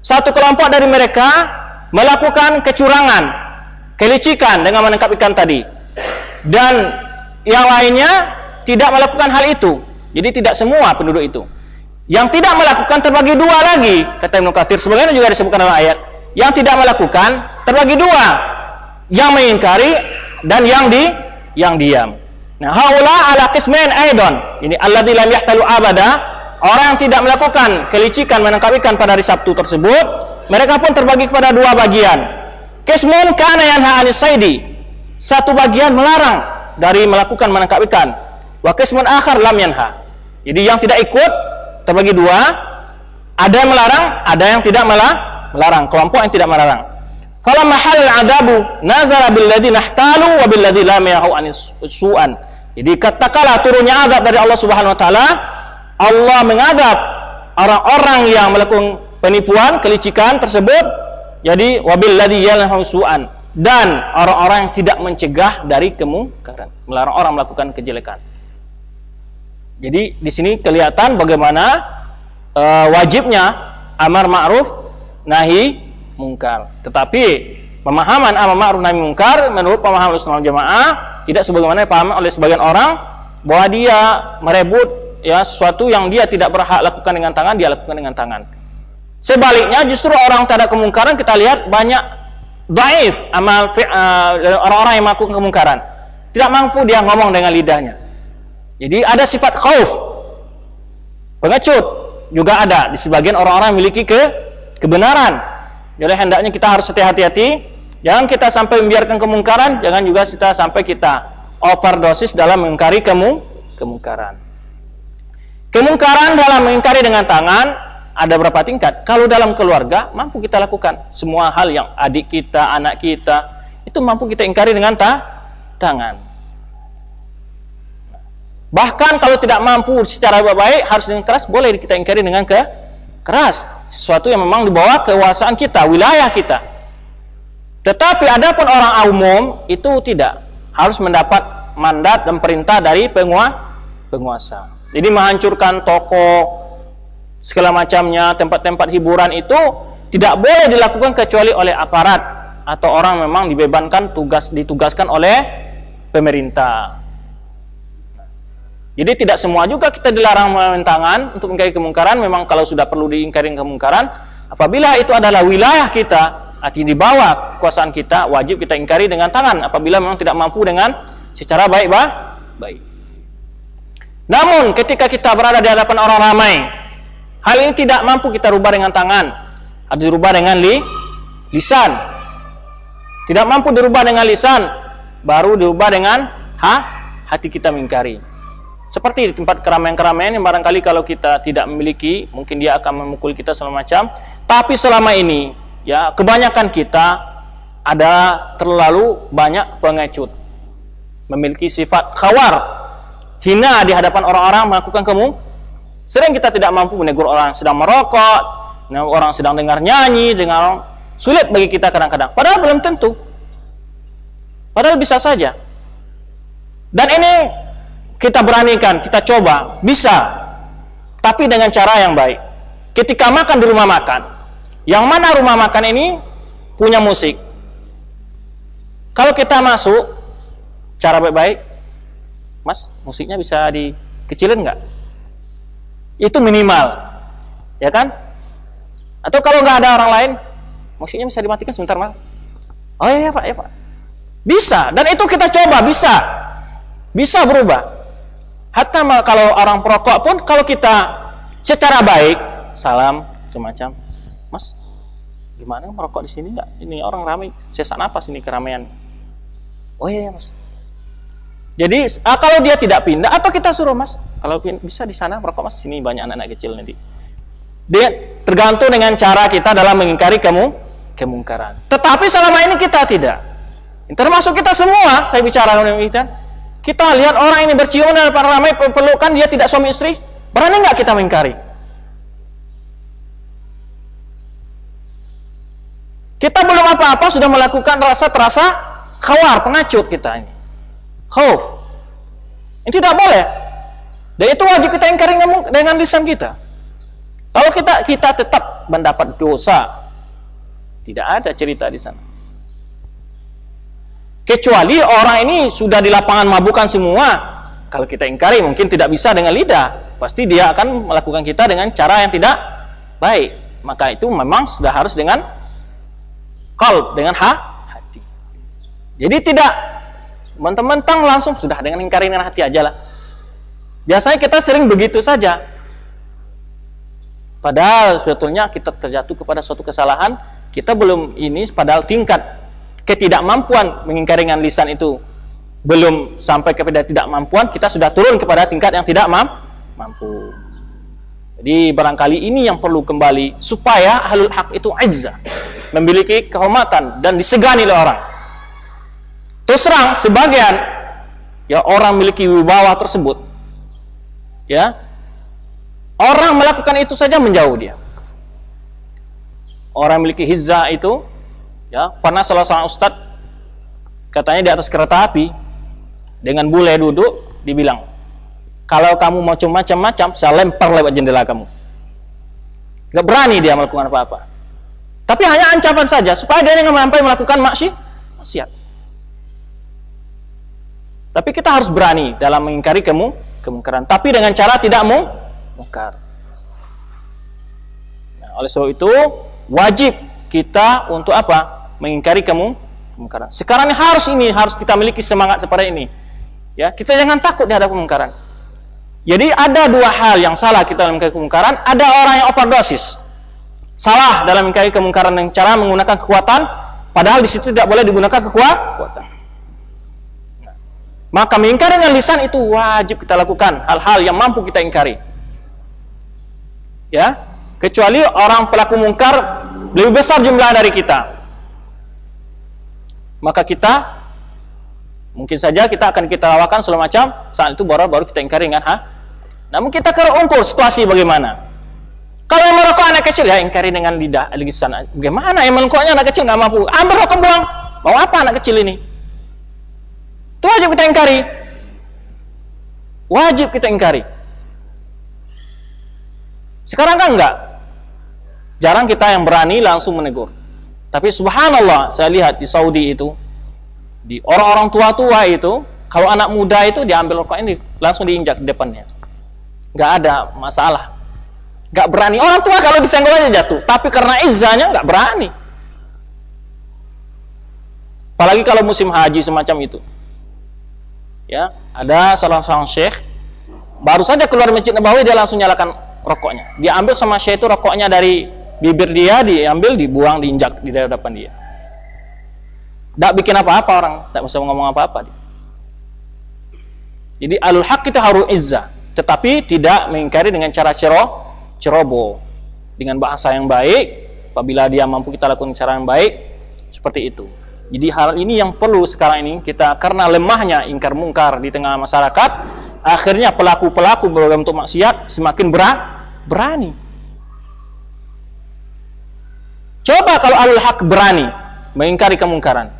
Speaker 1: Satu kelompok dari mereka melakukan kecurangan, kelicikan dengan menangkap ikan tadi. Dan yang lainnya tidak melakukan hal itu. Jadi tidak semua penduduk itu. Yang tidak melakukan terbagi dua lagi, kata Ibnu Katsir. Sebagaimana juga disebutkan dalam ayat. Yang tidak melakukan terbagi dua. Yang mengingkari dan yang diam. Nah, haula ala qismain aidon. Ini alladzi lam yahtalu abada. Orang yang tidak melakukan kelicikan menangkap ikan pada hari Sabtu tersebut, mereka pun terbagi kepada dua bagian. Qismun kana yanha 'anis saidi. Satu bagian melarang dari melakukan menangkap ikan. Wa qismun akhar lam yanha. Jadi yang tidak ikut terbagi dua, ada yang melarang, ada yang tidak melarang, kelompok yang tidak melarang. Falamma halal adabu nazala bil ladzina ihtalu wa bil ladzina lam yahu 'anis su'an. Jadi katakanlah turunnya azab dari Allah Subhanahu wa taala, Allah mengadab orang-orang yang melakukan penipuan, kelicikan tersebut. Jadi wabil ladzi yanhaw su'an, dan orang-orang yang tidak mencegah dari kemungkaran, melarang orang melakukan kejelekan. Jadi di sini kelihatan bagaimana wajibnya amar ma'ruf nahi mungkar. Tetapi pemahaman amar ma'ruf nahi mungkar menurut pemahaman Ahlussunnah wal Jamaah tidak sebagaimana dipahami oleh sebagian orang, bahwa dia merebut ya sesuatu yang dia tidak berhak lakukan dengan tangan, dia lakukan dengan tangan. Sebaliknya justru orang tak ada kemungkaran, kita lihat banyak dhaif amal orang-orang yang melakukan kemungkaran, tidak mampu dia ngomong dengan lidahnya. Jadi ada sifat khauf, pengecut juga ada di sebagian orang-orang yang memiliki kebenaran. Jadi hendaknya kita harus hati-hati, jangan kita sampai membiarkan kemungkaran, jangan juga kita sampai kita overdosis dalam mengingkari kemungkaran. Kemungkaran dalam mengingkari dengan tangan ada berapa tingkat? Kalau dalam keluarga mampu kita lakukan semua hal yang adik kita, anak kita, itu mampu kita ingkari dengan tangan. Bahkan kalau tidak mampu secara baik harus dengan keras, boleh kita ingkari dengan keras. Sesuatu yang memang di bawah kekuasaan kita, wilayah kita. Tetapi adapun orang umum itu tidak, harus mendapat mandat dan perintah dari penguasa. Jadi menghancurkan toko, segala macamnya, tempat-tempat hiburan itu tidak boleh dilakukan kecuali oleh aparat atau orang memang ditugaskan oleh pemerintah. Jadi tidak semua juga kita dilarang mengangkat tangan untuk mengingkari kemungkaran. Memang kalau sudah perlu diingkari kemungkaran, apabila itu adalah wilayah kita, artinya di bawah kekuasaan kita, wajib kita ingkari dengan tangan apabila memang tidak mampu dengan secara baik. Namun ketika kita berada di hadapan orang ramai, hal ini tidak mampu kita rubah dengan tangan, harus dirubah dengan lisan. Tidak mampu dirubah dengan lisan, baru dirubah dengan hati kita mengingkari. Seperti di tempat keramaian-keramaian yang barangkali kalau kita tidak memiliki, mungkin dia akan memukul kita segala macam. Tapi selama ini, ya kebanyakan kita ada terlalu banyak pengecut, memiliki sifat khawar, hina di hadapan orang-orang melakukan sering kita tidak mampu menegur orang sedang merokok, orang sedang dengar nyanyi, sulit bagi kita kadang-kadang. Padahal belum tentu. Padahal bisa saja. Dan ini kita beranikan, kita coba, bisa. Tapi dengan cara yang baik. Ketika makan di rumah makan, yang mana rumah makan ini punya musik. Kalau kita masuk, cara baik-baik, Mas, musiknya bisa dikecilin nggak? Itu minimal, ya kan? Atau kalau nggak ada orang lain, musiknya bisa dimatikan sebentar, Mas. Oh iya Pak, ya Pak. Bisa, dan itu kita coba, bisa berubah. Hatta kalau orang perokok pun, kalau kita secara baik, salam semacam, Mas, gimana merokok di sini nggak? Ini orang ramai, sesak napas ini keramaian. Oh iya Mas. Jadi kalau dia tidak pindah, atau kita suruh, Mas, kalau bisa di sana merokok, Mas, sini banyak anak-anak kecil nanti. Dia tergantung dengan cara kita dalam mengingkari kemungkaran. Tetapi selama ini kita tidak. Termasuk kita semua, saya bicara dengan kita lihat orang ini berciuman dan ramai pelukan, dia tidak suami istri, berani nggak kita mengingkari? Kita belum apa-apa sudah melakukan terasa khawar, pengacut kita ini. khauf. Ini tidak boleh. Dan itu wajib kita ingkari dengan lisan kita. Kalau kita tetap mendapat dosa, tidak ada cerita di sana. Kecuali orang ini sudah di lapangan mabukan semua. Kalau kita ingkari mungkin tidak bisa dengan lidah. Pasti dia akan melakukan kita dengan cara yang tidak baik. Maka itu memang sudah harus dengan qalb, dengan hati. Jadi tidak mentang-mentang langsung sudah dengan ingkari dengan hati aja lah. Biasanya kita sering begitu saja. Padahal sebetulnya kita terjatuh kepada suatu kesalahan, kita belum ini, padahal tingkat ketidakmampuan mengingkari dengan lisan itu belum sampai kepada tidak mampuan, kita sudah turun kepada tingkat yang tidak mampu. Jadi barangkali ini yang perlu kembali supaya ahlul haq itu izzah, memiliki kehormatan dan disegani oleh orang. Terus terang sebagian ya orang memiliki wibawa tersebut, ya orang melakukan itu saja menjauh dia. Orang memiliki hizzah itu, ya pernah salah seorang ustadz katanya di atas kereta api dengan bule duduk, dibilang kalau kamu mau macam-macam, saya lempar lewat jendela kamu. Gak berani dia melakukan apa-apa. Tapi hanya ancaman saja supaya dia jangan sampai melakukan maksiat. Tapi kita harus berani dalam mengingkari kemungkaran, tapi dengan cara tidak mungkar. Nah, oleh sebab itu wajib kita untuk apa? Mengingkari kemungkaran. Sekarang ini harus kita miliki semangat seperti ini. Ya, kita jangan takut dihadap kemungkaran. Jadi ada dua hal yang salah kita dalam mengingkari kemungkaran. Ada orang yang overdosis, salah dalam mengingkari kemungkaran dengan cara menggunakan kekuatan, padahal di situ tidak boleh digunakan kekuatan. Nah, maka mengingkari dengan lisan itu wajib kita lakukan, hal-hal yang mampu kita ingkari. Ya, kecuali orang pelaku mungkar lebih besar jumlah dari kita, maka kita mungkin saja kita akan kita lawakan segala macam, saat itu baru kita ingkari dengan namun kita ukur situasi bagaimana. Kalau yang merokok anak kecil, ya ingkari dengan lisan. Bagaimana yang merokoknya anak kecil nggak mampu, ambil rokok buang. Mau apa anak kecil ini? Itu wajib kita ingkari. Wajib kita ingkari. Sekarang kan enggak. Jarang kita yang berani langsung menegur. Tapi subhanallah, saya lihat di Saudi itu, di orang-orang tua-tua itu, kalau anak muda itu diambil rokok ini langsung diinjak di depannya. Nggak ada masalah, nggak berani. Orang tua kalau disenggol aja jatuh, tapi karena izzahnya nggak berani. Apalagi kalau musim haji semacam itu, ya ada salah seorang syekh baru saja keluar Masjid Nabawi, dia langsung nyalakan rokoknya. Dia ambil sama syekh itu rokoknya dari bibir dia, diambil, dibuang, diinjak di depan dia. Nggak bikin apa-apa orang, tak bisa ngomong apa-apa. Jadi alul haq kita harus izzah, tetapi tidak mengingkari dengan cara ceroboh, dengan bahasa yang baik. Apabila dia mampu kita lakukan cara yang baik, seperti itu. Jadi hal ini yang perlu sekarang ini kita, karena lemahnya ingkar mungkar di tengah masyarakat, akhirnya pelaku-pelaku berbagai bentuk maksiat semakin berani. Coba kalau alul haq berani mengingkari kemungkaran,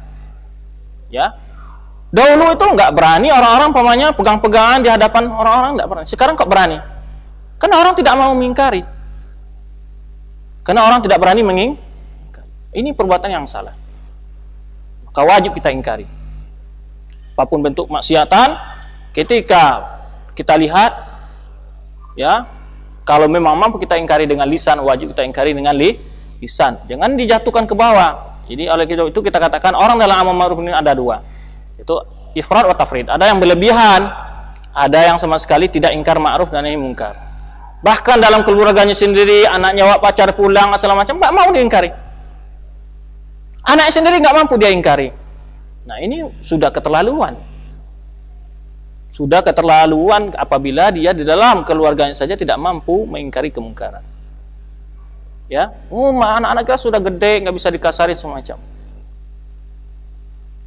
Speaker 1: ya. Dahulu itu nggak berani orang-orang, pamannya pegang-pegangan di hadapan orang-orang, nggak berani. Sekarang kok berani? Karena orang tidak mau mengingkari. Karena orang tidak berani mengingkari. Ini perbuatan yang salah. Maka wajib kita ingkari. Apapun bentuk maksiatan, ketika kita lihat, ya, kalau memang mampu kita ingkari dengan lisan, wajib kita ingkari dengan lisan. Jangan dijatuhkan ke bawah. Jadi oleh itu kita katakan orang dalam amar ma'ruf ini ada dua. Itu ifrat wa tafrid. Ada yang berlebihan, ada yang sama sekali tidak ingkar ma'ruf dan nahi mungkar. Bahkan dalam keluarganya sendiri, anaknya pacar pulang segala macam, nggak mau diingkari. Anaknya sendiri nggak mampu dia ingkari. Nah ini sudah keterlaluan. Sudah keterlaluan apabila dia di dalam keluarganya saja tidak mampu mengingkari kemungkaran. Ya, anak-anak kita sudah gede, nggak bisa dikasari semacam.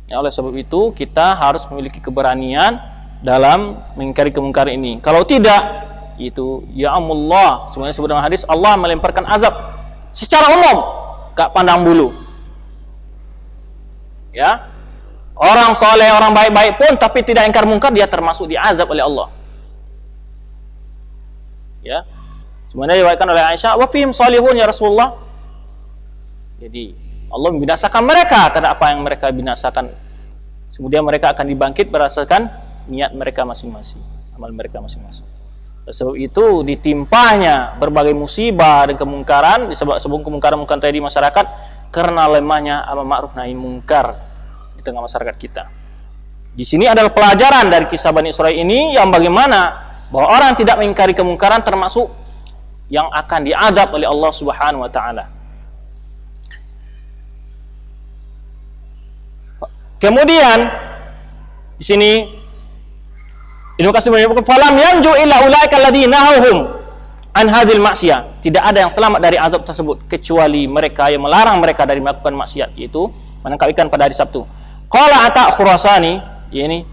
Speaker 1: Ya, oleh sebab itu kita harus memiliki keberanian dalam mengingkari kemungkaran ini. Kalau tidak, itu ya Allah, sebenarnya disebut dalam hadis, Allah melemparkan azab secara umum, gak pandang bulu. Ya, Orang soleh, orang baik-baik pun tapi tidak ingkar mungkar, dia termasuk diazab oleh Allah. Ya. Sebenarnya diriwayatkan oleh Aisyah, wa fihim salihun ya Rasulullah. Jadi Allah membinasakan mereka karena apa yang mereka binasakan. Kemudian mereka akan dibangkit berdasarkan niat mereka masing-masing, amal mereka masing-masing. Sebab itu ditimpahnya berbagai musibah dan kemungkaran disebabkan kemungkaran-kemungkaran tadi di masyarakat karena lemahnya amar ma'ruf nahi mungkar di tengah masyarakat kita. Di sini adalah pelajaran dari kisah Bani Israil ini yang bagaimana bahwa orang yang tidak mengingkari kemungkaran termasuk yang akan diadab oleh Allah Subhanahu wa taala. Kemudian di sini Ibnu Katsir menyebutkan falam yanju illa ulaika alladziina nahauhum an hadhil ma'siyah. Tidak ada yang selamat dari azab tersebut kecuali mereka yang melarang mereka dari melakukan maksiat, yaitu menangkap ikan pada hari Sabtu. Qala Ata Khurasani, yakni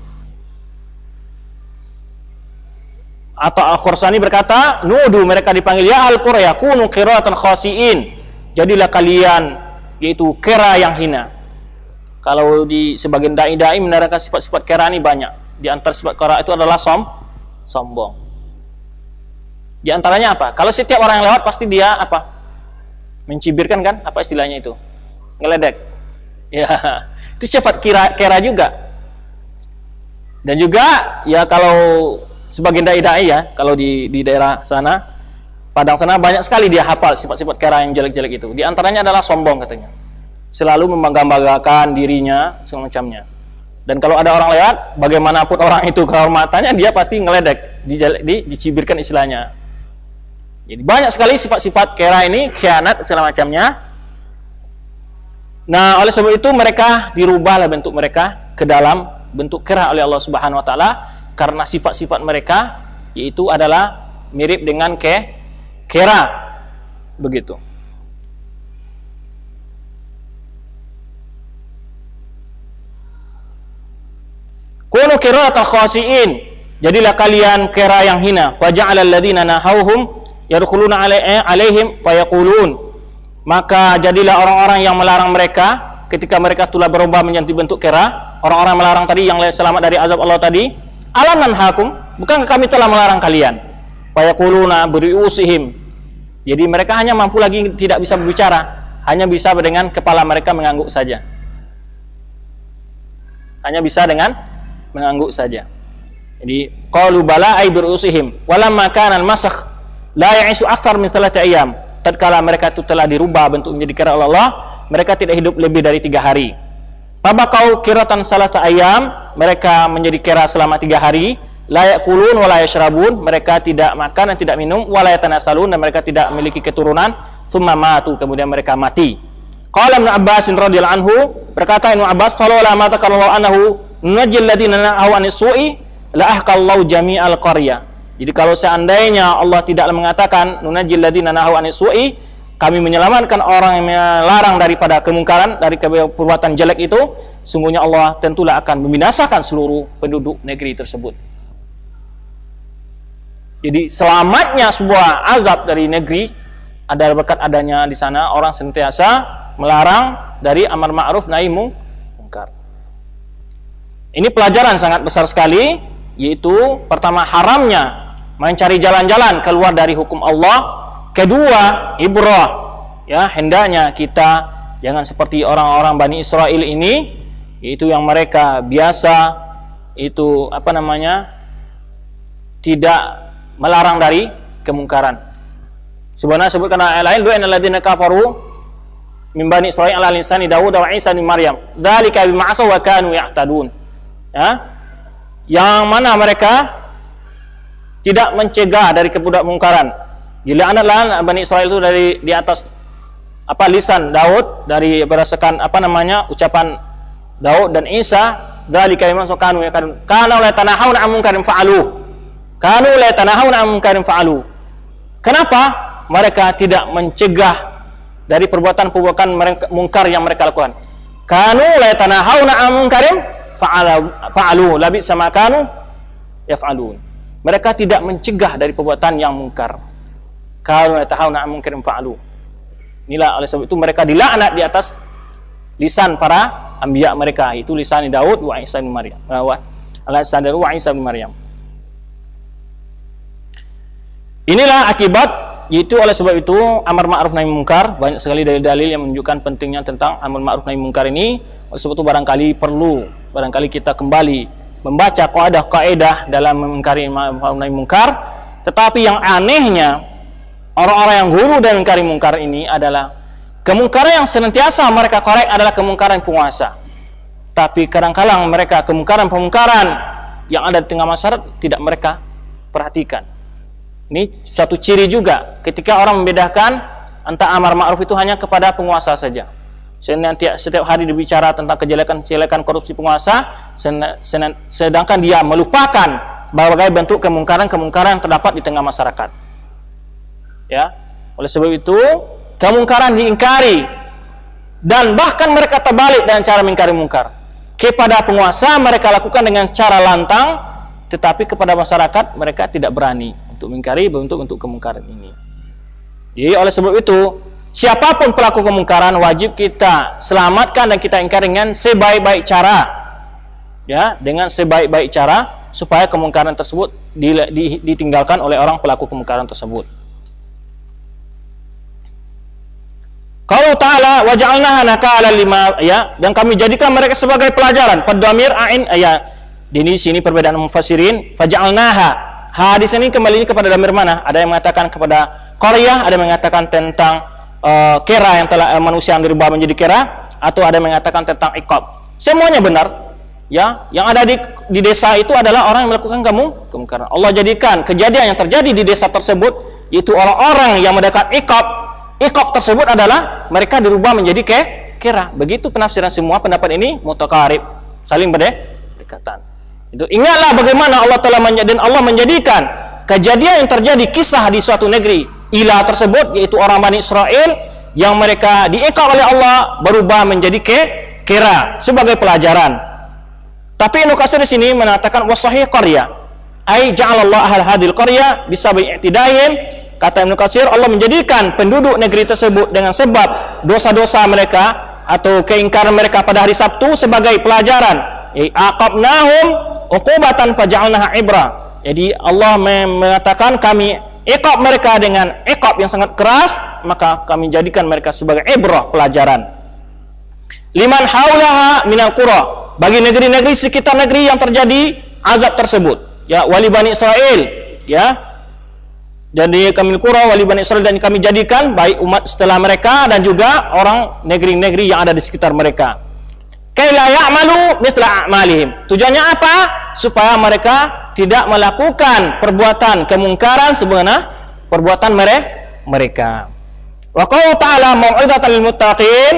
Speaker 1: Ata Khurasani berkata, nudu mereka dipanggil ya al-qura yakunu qiratan khasiin. Jadilah kalian yaitu kera yang hina. Kalau di sebagian dai-dai menerangkan sifat-sifat kera ini banyak. Di antara sifat kera itu adalah sombong. Di antaranya apa? Kalau setiap orang yang lewat pasti dia apa? Mencibirkan kan? Apa istilahnya itu? Ngeledek. Ya, itu sifat kera juga. Dan juga ya kalau sebagian dai-dai ya, kalau di daerah sana, Padang sana banyak sekali dia hafal sifat-sifat kera yang jelek-jelek itu. Di antaranya adalah sombong katanya. Selalu membangga-banggakan dirinya semacamnya. Dan kalau ada orang lewat, bagaimanapun orang itu kehormatannya, dia pasti ngeledek, dicibirkan istilahnya. Jadi banyak sekali sifat-sifat kera ini, khianat segala macamnya. Nah, oleh sebab itu mereka dirubahlah bentuk mereka ke dalam bentuk kera oleh Allah Subhanahu wa taala karena sifat-sifat mereka yaitu adalah mirip dengan kera. Begitu. Kunu qira'atal khasiin, jadilah kalian kera yang hina. Wa ja'alal ladzina nahauhum yadkhuluna alaihim fayaqulun, maka jadilah orang-orang yang melarang mereka ketika mereka telah berubah menjadi bentuk kera, orang-orang melarang tadi yang selamat dari azab Allah tadi, alam nanhakum, bukankah kami telah melarang kalian? Fayaquluna biriusihim, jadi mereka hanya mampu lagi tidak bisa berbicara, hanya bisa dengan kepala mereka mengangguk saja, hanya bisa dengan mengangguk saja. Jadi qalu bala ay birusihim walamma kana al-masakh la ya'isu akthar min 3 ayyam. Tatkala mereka itu telah dirubah bentuk menjadi kera oleh Allah, mereka tidak hidup lebih dari 3 hari. Fabaqau qiratan 3 ayyam, mereka menjadi kera selama 3 hari. La yaqulun wa la yashrabun, mereka tidak makan dan tidak minum, wa la yatanasalun, dan mereka tidak memiliki keturunan. Tsumma matu, kemudian mereka mati. Qala Ibnu Abbas radhiyallahu anhu, berkata Ibnu Abbas, "Falaula ma takallahu annahu nunajjil ladzina nahaw anis su'i la ahqallahu jami'al qaryah." Jadi kalau seandainya Allah tidak mengatakan nunajjil ladzina nahaw anis su'i, kami menyelamatkan orang yang melarang daripada kemungkaran, dari perbuatan jelek itu, sungguhnya Allah tentulah akan membinasakan seluruh penduduk negeri tersebut. Jadi selamatnya sebuah azab dari negeri adalah berkat adanya di sana orang senantiasa melarang dari amar ma'ruf nahi mungkar. Ini pelajaran sangat besar sekali, yaitu pertama haramnya mencari jalan-jalan keluar dari hukum Allah. Kedua, ibrah, ya, hendaknya kita jangan seperti orang-orang Bani Israil ini, yaitu yang mereka biasa itu tidak melarang dari kemungkaran. Sebenarnya sebutkan ayat lain, lu'inal ladzina kafaru min bani Israil ala lisani Daud wa Isa bin Maryam dzalika bima asaw wa kanu ya'tadun. Ya, yang mana mereka tidak mencegah dari kemungkaran. Dilaknatlah Bani Israil itu dari di atas lisan Daud, dari berdasarkan ucapan Daud dan Isa, dzalika bima asaw kanu ya'tadun. Kana la tanahawna 'an munkarin fa'alu. Kanu la tanahawna 'an munkarin fa'alu. Kenapa mereka tidak mencegah dari perbuatan-perbuatan mungkar yang mereka lakukan? Kanu la tanahawna 'an munkarin fa'alu labi sama kanu yaf'alun. Mereka tidak mencegah dari perbuatan yang mungkar. Kanu la tanahawna 'an munkarin fa'alu. Inilah oleh sebab itu mereka dilaknat di atas lisan para anbiya mereka, itu lisan Daud wa Isa bin Maryam. Wa Isa bin Maryam. Inilah akibat, yaitu oleh sebab itu amar ma'ruf nahi munkar, banyak sekali dalil-dalil yang menunjukkan pentingnya tentang amar ma'ruf nahi munkar ini. Oleh sebab itu barangkali kita kembali membaca kaidah dalam mengingkari ma'ruf nahi munkar. Tetapi yang anehnya, orang-orang yang guru dan mengingkari munkar ini adalah kemungkaran yang senantiasa mereka korek adalah kemungkaran penguasa. Tapi kadang-kadang mereka kemungkaran-kemungkaran yang ada di tengah masyarakat tidak mereka perhatikan. Ini suatu ciri juga ketika orang membedakan antara amar ma'ruf itu hanya kepada penguasa saja. Setiap hari dibicara tentang kejelekan korupsi penguasa, sedangkan dia melupakan berbagai bentuk kemungkaran-kemungkaran yang terdapat di tengah masyarakat. Ya, oleh sebab itu kemungkaran diingkari, dan bahkan mereka terbalik dengan cara mengingkari mungkar. Kepada penguasa mereka lakukan dengan cara lantang, tetapi kepada masyarakat mereka tidak berani untuk mengingkari bentuk-bentuk kemungkaran ini. Jadi oleh sebab itu, siapapun pelaku kemungkaran wajib kita selamatkan dan kita ingkari dengan sebaik-baik cara. Ya, dengan sebaik-baik cara supaya kemungkaran tersebut ditinggalkan oleh orang pelaku kemungkaran tersebut. Qaul ta'ala waja'alnaha nakalan lima, ya, dan kami jadikan mereka sebagai pelajaran. Padamir ain, ya. Di sini perbedaan mufassirin. Faja'alnaha, hadis ini kembali kepada damir mana? Ada yang mengatakan kepada qaryah, ada yang mengatakan tentang kera yang telah manusia yang dirubah menjadi kera, atau ada yang mengatakan tentang iqab. Semuanya benar. Ya, yang ada di desa itu adalah orang yang melakukan kemungkaran. Allah jadikan kejadian yang terjadi di desa tersebut, yaitu orang-orang yang mendekat iqab tersebut adalah mereka dirubah menjadi kera. Begitu penafsiran semua pendapat ini mutaqarib, saling berdekatan. Itu ingatlah bagaimana Allah telah menjadikan kejadian yang terjadi kisah di suatu negeri ilah tersebut, yaitu orang Bani Israel yang mereka diiqab oleh Allah berubah menjadi kera sebagai pelajaran. Tapi Ibnu Katsir di sini mengatakan wasahih qarya, ai ja'alallahu ahl hadil qarya bisabi i'tidayim. Kata Ibnu Katsir, Allah menjadikan penduduk negeri tersebut dengan sebab dosa-dosa mereka atau keingkaran mereka pada hari Sabtu sebagai pelajaran. Aqabnahum uqubatan faja'alnaha ibrah. Jadi Allah mengatakan kami iqab mereka dengan iqab yang sangat keras, maka kami jadikan mereka sebagai ibrah, pelajaran. Liman haulaha minal qura, bagi negeri-negeri sekitar negeri yang terjadi azab tersebut. Ya, wali Bani Israel, ya. Jadi kami qura wali Bani Israel, dan kami jadikan baik umat setelah mereka dan juga orang negeri-negeri yang ada di sekitar mereka. Kaila ya'malu mithla a'malihim. Tujuannya apa? Supaya mereka tidak melakukan perbuatan kemungkaran sebagaimana perbuatan mereka. Wa qala ta'ala mau'izatan lil muttaqin,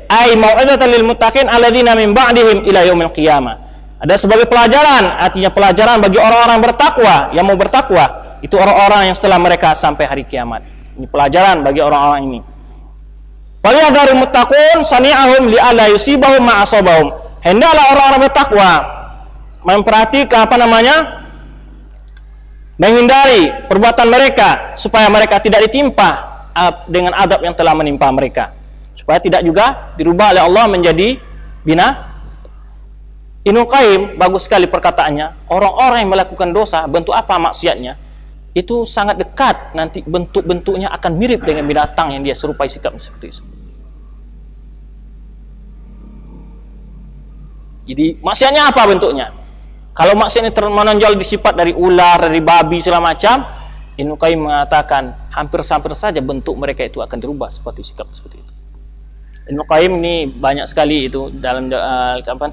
Speaker 1: ay mau'izatan lil muttaqin alladzina min ba'dihim ila yaumil qiyamah. Ada sebagai pelajaran, artinya pelajaran bagi orang-orang bertakwa yang mau bertakwa. Itu orang-orang yang setelah mereka sampai hari kiamat. Ini pelajaran bagi orang-orang ini. Falyahdzaril muttaqun sani'ahum li'alla yusibahum ma asabahum. Hendaklah orang-orang bertakwa memperhatikan menghindari perbuatan mereka supaya mereka tidak ditimpa dengan azab yang telah menimpa mereka. Supaya tidak juga dirubah oleh Allah menjadi bina. Ibnu Qayyim bagus sekali perkataannya. Orang-orang yang melakukan dosa, bentuk apa maksiatnya, itu sangat dekat, nanti bentuk-bentuknya akan mirip dengan binatang yang dia serupai sikap seperti itu. Jadi maksiatnya apa bentuknya? Kalau maksiatnya menonjol di sifat dari ular, dari babi segala macam, Ibnu Qayyim mengatakan hampir saja bentuk mereka itu akan dirubah seperti sikap seperti itu. Ibnu Qayyim ini banyak sekali itu dalam dakwah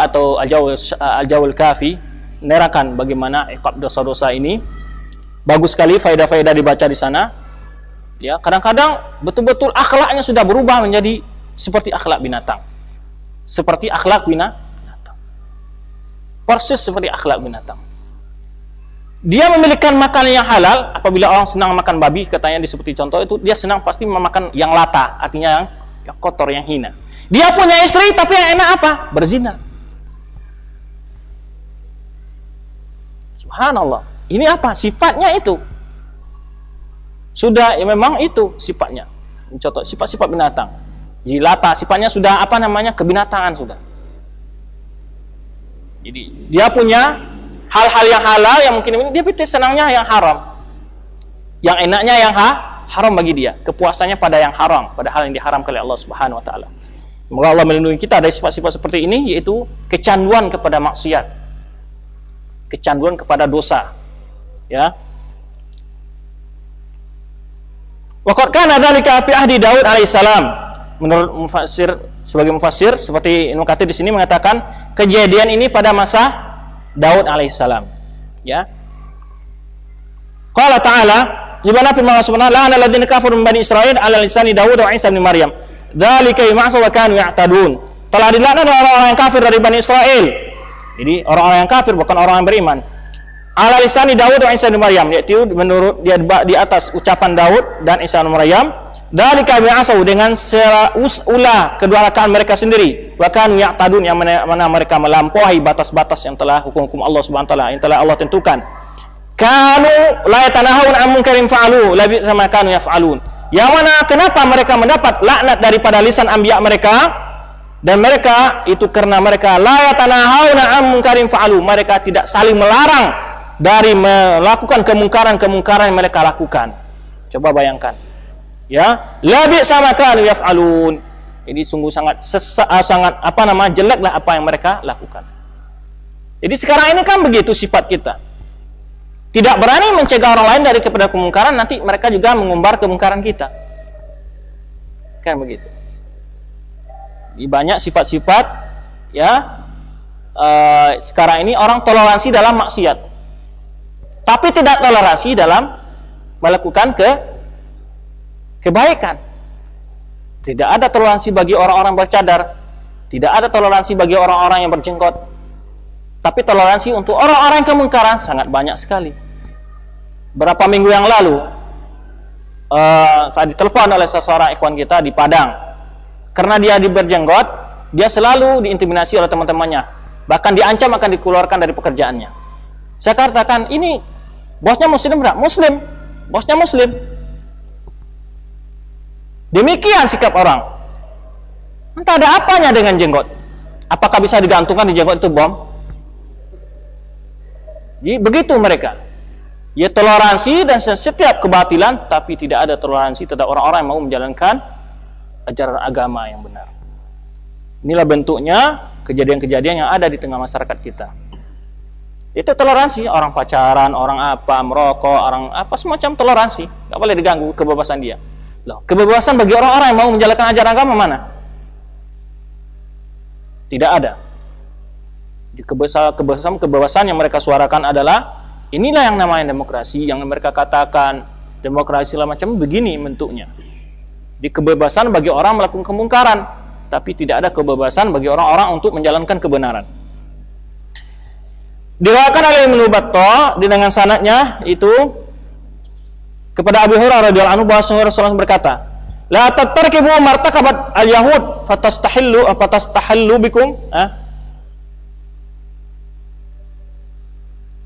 Speaker 1: atau al-jawul kafi menerangkan bagaimana iqab dosa-dosa ini. Bagus sekali faedah-faedah dibaca di sana. Ya, kadang-kadang betul-betul akhlaknya sudah berubah menjadi seperti akhlak binatang. Seperti akhlak binatang. Persis seperti akhlak binatang. Dia memiliki makanan yang halal. Apabila orang senang makan babi, katanya seperti contoh itu, dia senang pasti memakan yang lata, artinya yang kotor, yang hina. Dia punya istri, tapi yang enak apa? Berzina. Subhanallah. Ini apa? Sifatnya itu. Sudah, ya memang itu sifatnya. Contoh, sifat-sifat binatang. Jadi Lata sifatnya sudah apa namanya, kebinatangan sudah. Jadi dia punya hal-hal yang halal yang mungkin dia senangnya yang haram. Yang enaknya yang haram bagi dia. Kepuasannya pada yang haram, pada hal yang diharamkan oleh Allah Subhanahu wa taala. Semoga Allah melindungi kita dari sifat-sifat seperti ini, yaitu kecanduan kepada maksiat. Kecanduan kepada dosa. Ya. Wa qad kana dzalika fi ahdi Daud alaihissalam. Menurut mufassir, sebagai mufassir seperti Ibnu Katsir di sini mengatakan kejadian ini pada masa Daud alaihissalam. Ya. Qala ta'ala, di mana firman Allah Subhanahu wa ta'ala, "Alladzina kafaru min bani Israil 'ala lisani Daud wa Isa bin Maryam. Dzalika ma'asaw wa kanu ya'tadun." Telah dilaknat orang-orang yang kafir dari Bani Israel. Jadi orang-orang yang kafir, bukan orang yang beriman. 'Ala lisani Daud wa Isa bin Maryam, yaitu menurut dia di atas ucapan Daud dan Isa bin Maryam. Dzalika ma'asaw, dengan ulah kedua rakaat mereka sendiri. Wa kanu ya'tadun, yang mana mereka melampaui batas-batas yang telah hukum-hukum Allah Subhanahu wa taala yang telah Allah tentukan. Kanu la yatanahawun 'an munkarin fa'alu labi sama kanu yaf'alun. Yang mana kenapa mereka mendapat laknat daripada lisan anbiya mereka, dan mereka itu karena mereka la yatanahawun 'an munkarin fa'alu, mereka tidak saling melarang dari melakukan kemungkaran-kemungkaran yang mereka lakukan. Coba bayangkan. Ya, labi sama kanu yaf'alun. Ini sungguh sangat jeleklah apa yang mereka lakukan. Jadi sekarang ini kan begitu sifat kita. Tidak berani mencegah orang lain dari kepada kemungkaran, nanti mereka juga mengumbar kemungkaran kita. Kan begitu. Di banyak sifat-sifat ya sekarang ini orang toleransi dalam maksiat. Tapi tidak toleransi dalam melakukan kebaikan. Tidak ada toleransi bagi orang-orang bercadar, tidak ada toleransi bagi orang-orang yang berjenggot. Tapi toleransi untuk orang-orang yang kemungkaran sangat banyak sekali. Berapa minggu yang lalu saya ditelepon oleh seseorang ikhwan kita di Padang. Karena dia berjenggot, dia selalu diintimidasi oleh teman-temannya. Bahkan diancam akan dikeluarkan dari pekerjaannya. Saya katakan, ini bosnya muslim enggak? Muslim. Bosnya muslim. Demikian sikap orang. Entah ada apanya dengan jenggot. Apakah bisa digantungkan di jenggot itu bom? Jadi begitu mereka. Ya toleransi dan setiap kebatilan, tapi tidak ada toleransi terhadap orang-orang yang mau menjalankan ajaran agama yang benar. Inilah bentuknya kejadian-kejadian yang ada di tengah masyarakat kita. Itu toleransi, orang pacaran, orang apa, merokok, orang apa, semacam toleransi. Gak boleh diganggu kebebasan dia. Loh, kebebasan bagi orang-orang yang mau menjalankan ajaran agama mana? Tidak ada. Kebebasan yang mereka suarakan adalah inilah yang namanya demokrasi, yang mereka katakan demokrasi segala macam begini bentuknya. Di kebebasan bagi orang melakukan kemungkaran, tapi tidak ada kebebasan bagi orang-orang untuk menjalankan kebenaran. Diriwayatkan oleh Ibnu Battah dengan sanadnya itu kepada Abu Hurairah radhiyallahu anhu bahwa Rasulullah berkata, "La tatarkibu martakabat al-yahud fatastahallu bikum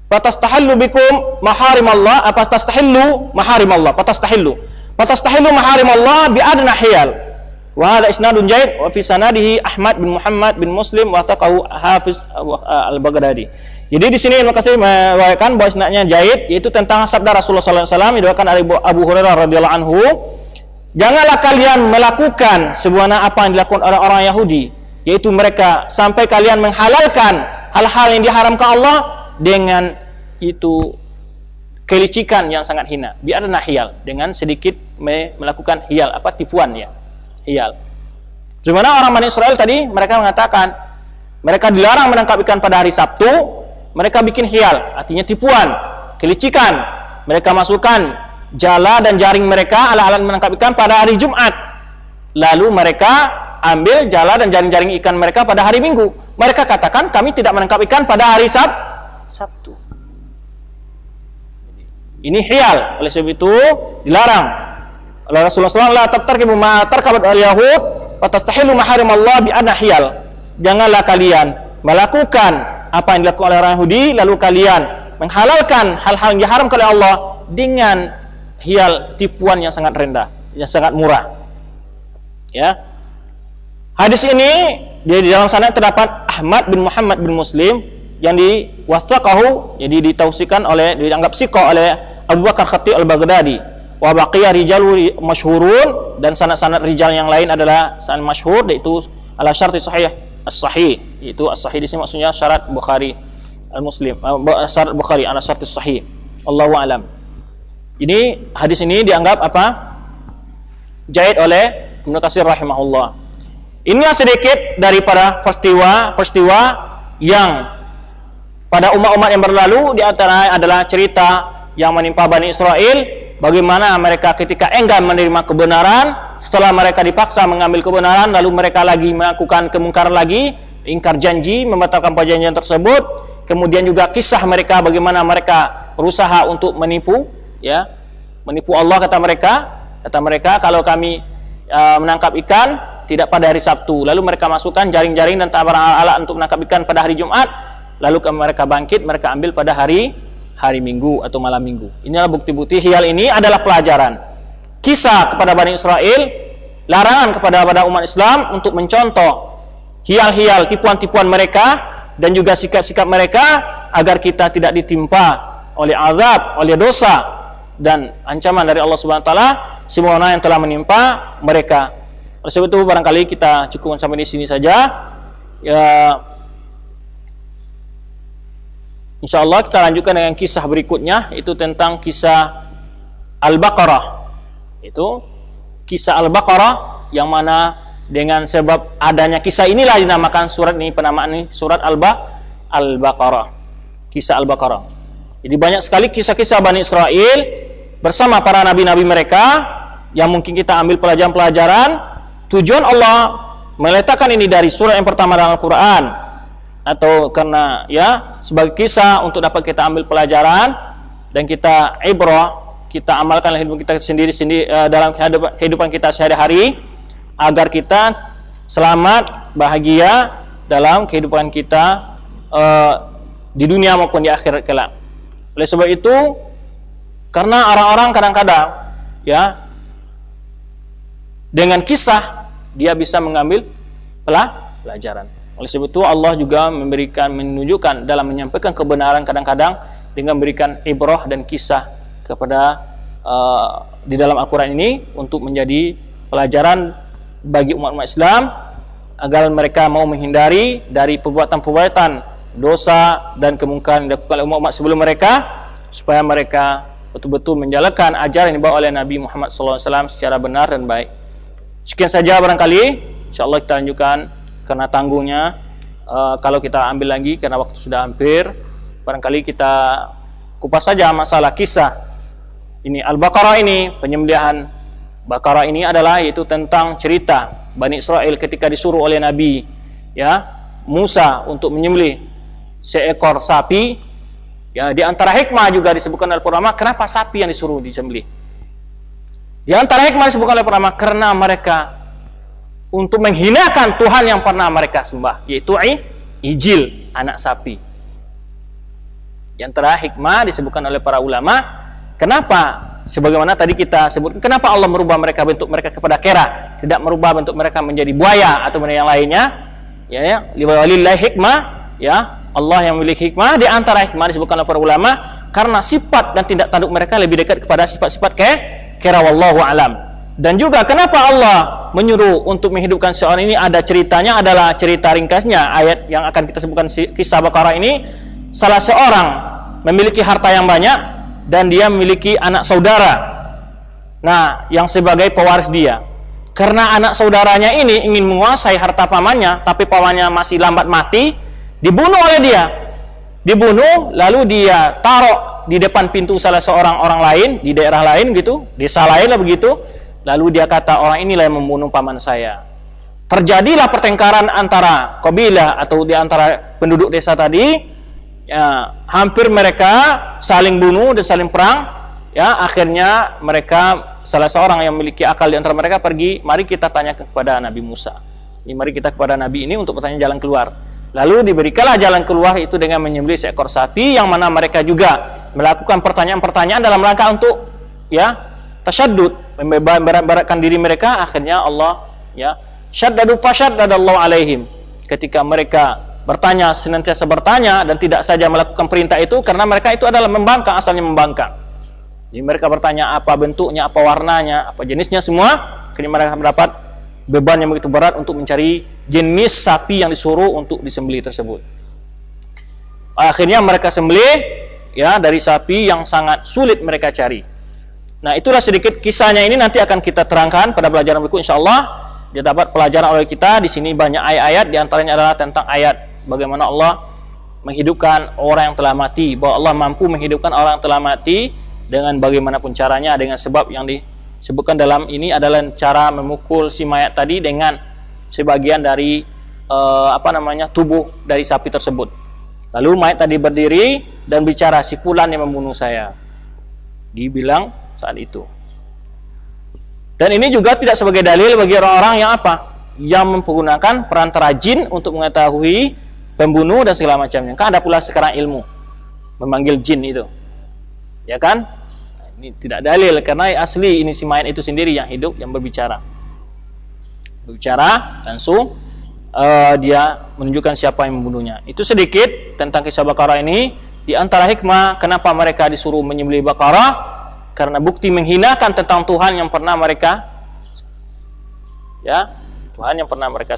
Speaker 1: fatastahallu bikum maharimallah fatastahallu maharimallah fatastahallu maharimallah bi adna hiyal." Wa hadha isnadun jayyid wa fi sanadihi Ahmad bin Muhammad bin Muslim wa taqahu Hafiz al-Baghdadi. Jadi di sini Ibnu Katsir meriwayatkan bahwa isnadnya jayyid, yaitu tentang sabda Rasulullah sallallahu alaihi wasallam diriwayatkan oleh Abu Hurairah radhiyallahu anhu, "Janganlah kalian melakukan sebagaimana apa yang dilakukan oleh orang Yahudi, yaitu mereka sampai kalian menghalalkan hal-hal yang diharamkan Allah dengan itu kelicikan yang sangat hina. Biar ada hiyal, dengan sedikit melakukan hiyal, apa tipuan ya, hiyal. Sebagaimana orang Bani Israel tadi, mereka mengatakan mereka dilarang menangkap ikan pada hari Sabtu. Mereka bikin hiyal, artinya tipuan, kelicikan. Mereka masukkan jala dan jaring mereka, alat-alat menangkap ikan pada hari Jumat. Lalu mereka ambil jala dan jaring-jaring ikan mereka pada hari Minggu. Mereka katakan kami tidak menangkap ikan pada hari Sabtu. Ini hiyal, oleh sebab itu dilarang oleh Rasulullah SAW. La tatarkibu ma tarkabat al-yahud wa tastahilu maharimallah bi anna hiyal. Janganlah kalian melakukan apa yang dilakukan oleh orang Yahudi, lalu kalian menghalalkan hal-hal yang diharamkan oleh Allah dengan hiyal, tipuan yang sangat rendah, yang sangat murah. Ya. Hadis ini di dalam sanad terdapat Ahmad bin Muhammad bin Muslim yang diwathaqahu, jadi ditausikan oleh, dianggap siqah oleh Abu Bakar Khatib Al-Baghdadi. Wa baqiya rijalu masyhurun, dan sanad-sanad rijal yang lain adalah sanad masyhur, yaitu ala syarti sahih as-sahih. Itu as-sahih di sini maksudnya syarat Bukhari Al-Muslim, syarat Bukhari ala syarti sahih. Allahu a'lam. Ini hadis ini dianggap apa? Jaid oleh Ibnu Katsir rahimahullah. Inilah sedikit daripada peristiwa yang pada umat-umat yang berlalu. Di antara adalah cerita yang menimpa Bani Israel, bagaimana mereka ketika enggan menerima kebenaran, setelah mereka dipaksa mengambil kebenaran, lalu mereka lagi melakukan kemungkaran lagi, ingkar janji, membatalkan perjanjian tersebut. Kemudian juga kisah mereka bagaimana mereka berusaha untuk menipu, ya, menipu Allah. Kata mereka kalau kami menangkap ikan tidak pada hari Sabtu, lalu mereka masukkan jaring-jaring dan alat untuk menangkap ikan pada hari Jumat, lalu mereka bangkit, mereka ambil pada hari Minggu atau malam Minggu. Inilah bukti-bukti. Hal ini adalah pelajaran, kisah kepada Bani Israel, larangan kepada umat Islam untuk mencontoh hial-hial tipuan-tipuan mereka dan juga sikap-sikap mereka, agar kita tidak ditimpa oleh azab, oleh dosa dan ancaman dari Allah Subhanahu wa taala sebagaimana yang telah menimpa mereka. Oleh sebab itu barangkali kita cukupkan sampai di sini saja. Ya, insyaallah kita lanjutkan dengan kisah berikutnya, itu tentang kisah Al-Baqarah. Itu kisah Al-Baqarah yang mana dengan sebab adanya kisah inilah dinamakan surat ini, penamaan ini surat Al-Baqarah. Kisah Al-Baqarah. Jadi banyak sekali kisah-kisah Bani Israel bersama para nabi-nabi mereka yang mungkin kita ambil pelajaran-pelajaran. Tujuan Allah meletakkan ini dari surat yang pertama dalam Al-Quran, atau karena ya sebagai kisah untuk dapat kita ambil pelajaran dan kita ibrah, kita amalkan dalam hidup kita sendiri dalam kehidupan kita sehari-hari, agar kita selamat, bahagia dalam kehidupan kita di dunia maupun di akhirat kelak. Oleh sebab itu, karena orang-orang kadang-kadang ya dengan kisah dia bisa mengambil pelajaran. Oleh sebab itu Allah juga menunjukkan dalam menyampaikan kebenaran kadang-kadang dengan memberikan ibrah dan kisah kepada di dalam Al-Quran ini untuk menjadi pelajaran bagi umat-umat Islam, agar mereka mau menghindari dari perbuatan-perbuatan dosa dan kemungkaran yang dilakukan oleh umat-umat sebelum mereka, supaya mereka betul-betul menjalankan ajaran yang dibawa oleh Nabi Muhammad SAW secara benar dan baik. Sekian saja barangkali, insyaallah kita lanjutkan karena tanggungnya. Kalau kita ambil lagi karena waktu sudah hampir, barangkali kita kupas saja masalah kisah ini Al-Baqarah ini. Penyembelihan Baqarah ini adalah yaitu tentang cerita Bani Israel ketika disuruh oleh Nabi Musa untuk menyembelih seekor sapi. Ya, di antara hikmah juga disebutkan oleh ulama kenapa sapi yang disuruh disembelih. Di antara hikmah disebutkan oleh ulama karena mereka untuk menghinakan Tuhan yang pernah mereka sembah, yaitu Ijil, anak sapi. Di antara hikmah disebutkan oleh para ulama, kenapa? Sebagaimana tadi kita sebutkan, kenapa Allah merubah bentuk mereka kepada kera, tidak merubah bentuk mereka menjadi buaya atau yang lainnya? Ya, lillahi hikmah, ya. Allah yang memiliki hikmah. Di antara hikmah disebutkan oleh para ulama karena sifat dan tindak tanduk mereka lebih dekat kepada sifat-sifat kera, wallahu alam. Dan juga kenapa Allah menyuruh untuk menghidupkan seorang ini, ada ceritanya, adalah cerita ringkasnya ayat yang akan kita sebutkan kisah Baqarah ini. Salah seorang memiliki harta yang banyak dan dia memiliki anak saudara, nah yang sebagai pewaris dia. Karena anak saudaranya ini ingin menguasai harta pamannya, tapi pamannya masih lambat mati, dibunuh oleh dia. Dibunuh, lalu dia taruh di depan pintu salah seorang orang lain di daerah lain gitu, desa lain lah begitu. Lalu dia kata, orang inilah yang membunuh paman saya. Terjadilah pertengkaran antara kabilah atau di antara penduduk desa tadi. Ya, hampir mereka saling bunuh dan saling perang. Ya, akhirnya mereka, salah seorang yang memiliki akal di antara mereka pergi, mari kita tanya kepada Nabi Musa. Mari kita kepada Nabi ini untuk bertanya jalan keluar. Lalu diberikanlah jalan keluar itu dengan menyembelih seekor sapi, yang mana mereka juga melakukan pertanyaan-pertanyaan dalam rangka untuk ya tasyaddud, memberatkan diri mereka. Akhirnya Allah ya Syaddadu fasyaddadallahu alaihim. Ketika mereka bertanya, senantiasa bertanya dan tidak saja melakukan perintah itu, karena mereka itu adalah membangkang, asalnya membangkang. Jadi mereka bertanya apa bentuknya, apa warnanya, apa jenisnya semua. Akhirnya mereka mendapat beban yang begitu berat untuk mencari jenis sapi yang disuruh untuk disembelih tersebut. Akhirnya mereka sembelih ya dari sapi yang sangat sulit mereka cari. Nah, itulah sedikit kisahnya. Ini nanti akan kita terangkan pada pelajaran berikut insyaallah. Dia dapat pelajaran oleh kita. Di sini banyak ayat-ayat, di antaranya adalah tentang ayat bagaimana Allah menghidupkan orang yang telah mati, bahwa Allah mampu menghidupkan orang yang telah mati dengan bagaimanapun caranya, dengan sebab yang disebutkan dalam ini adalah cara memukul si mayat tadi dengan sebagian dari tubuh dari sapi tersebut. Lalu mayat tadi berdiri dan bicara, si fulan yang membunuh saya, dibilang saat itu. Dan ini juga tidak sebagai dalil bagi orang-orang yang yang menggunakan perantara jin untuk mengetahui pembunuh dan segala macamnya. Kan ada pula sekarang ilmu memanggil jin itu, ya kan? Ini tidak dalil, karena asli ini si mayat itu sendiri yang hidup, yang berbicara langsung. Dia menunjukkan siapa yang membunuhnya. Itu sedikit tentang kisah Baqarah ini. Di antara hikmah kenapa mereka disuruh menyembelih Baqarah, karena bukti menghinakan tentang Tuhan yang pernah mereka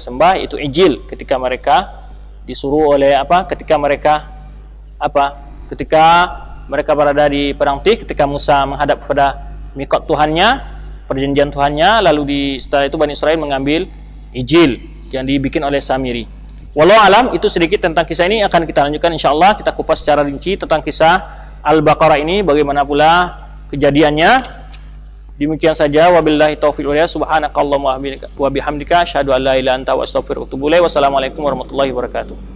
Speaker 1: sembah, itu Ijil. Ketika mereka disuruh oleh ketika mereka berada di Padang Tih, ketika Musa menghadap kepada miqat Tuhannya, perjanjian Tuhannya, lalu setelah itu Bani Israel mengambil Ijil yang dibikin oleh Samiri. Wallahu alam, itu sedikit tentang kisah ini. Akan kita lanjutkan insyaallah, kita kupas secara rinci tentang kisah Al-Baqarah ini, bagaimana pula kejadiannya. Demikian saja, wabillahi taufiq wal hidayah. Subhanakallahumma wa bihamdika asyhadu an la ilaha illa anta wa astaghfiruka wa atubu ilaik. Wassalamualaikum warahmatullahi wabarakatuh.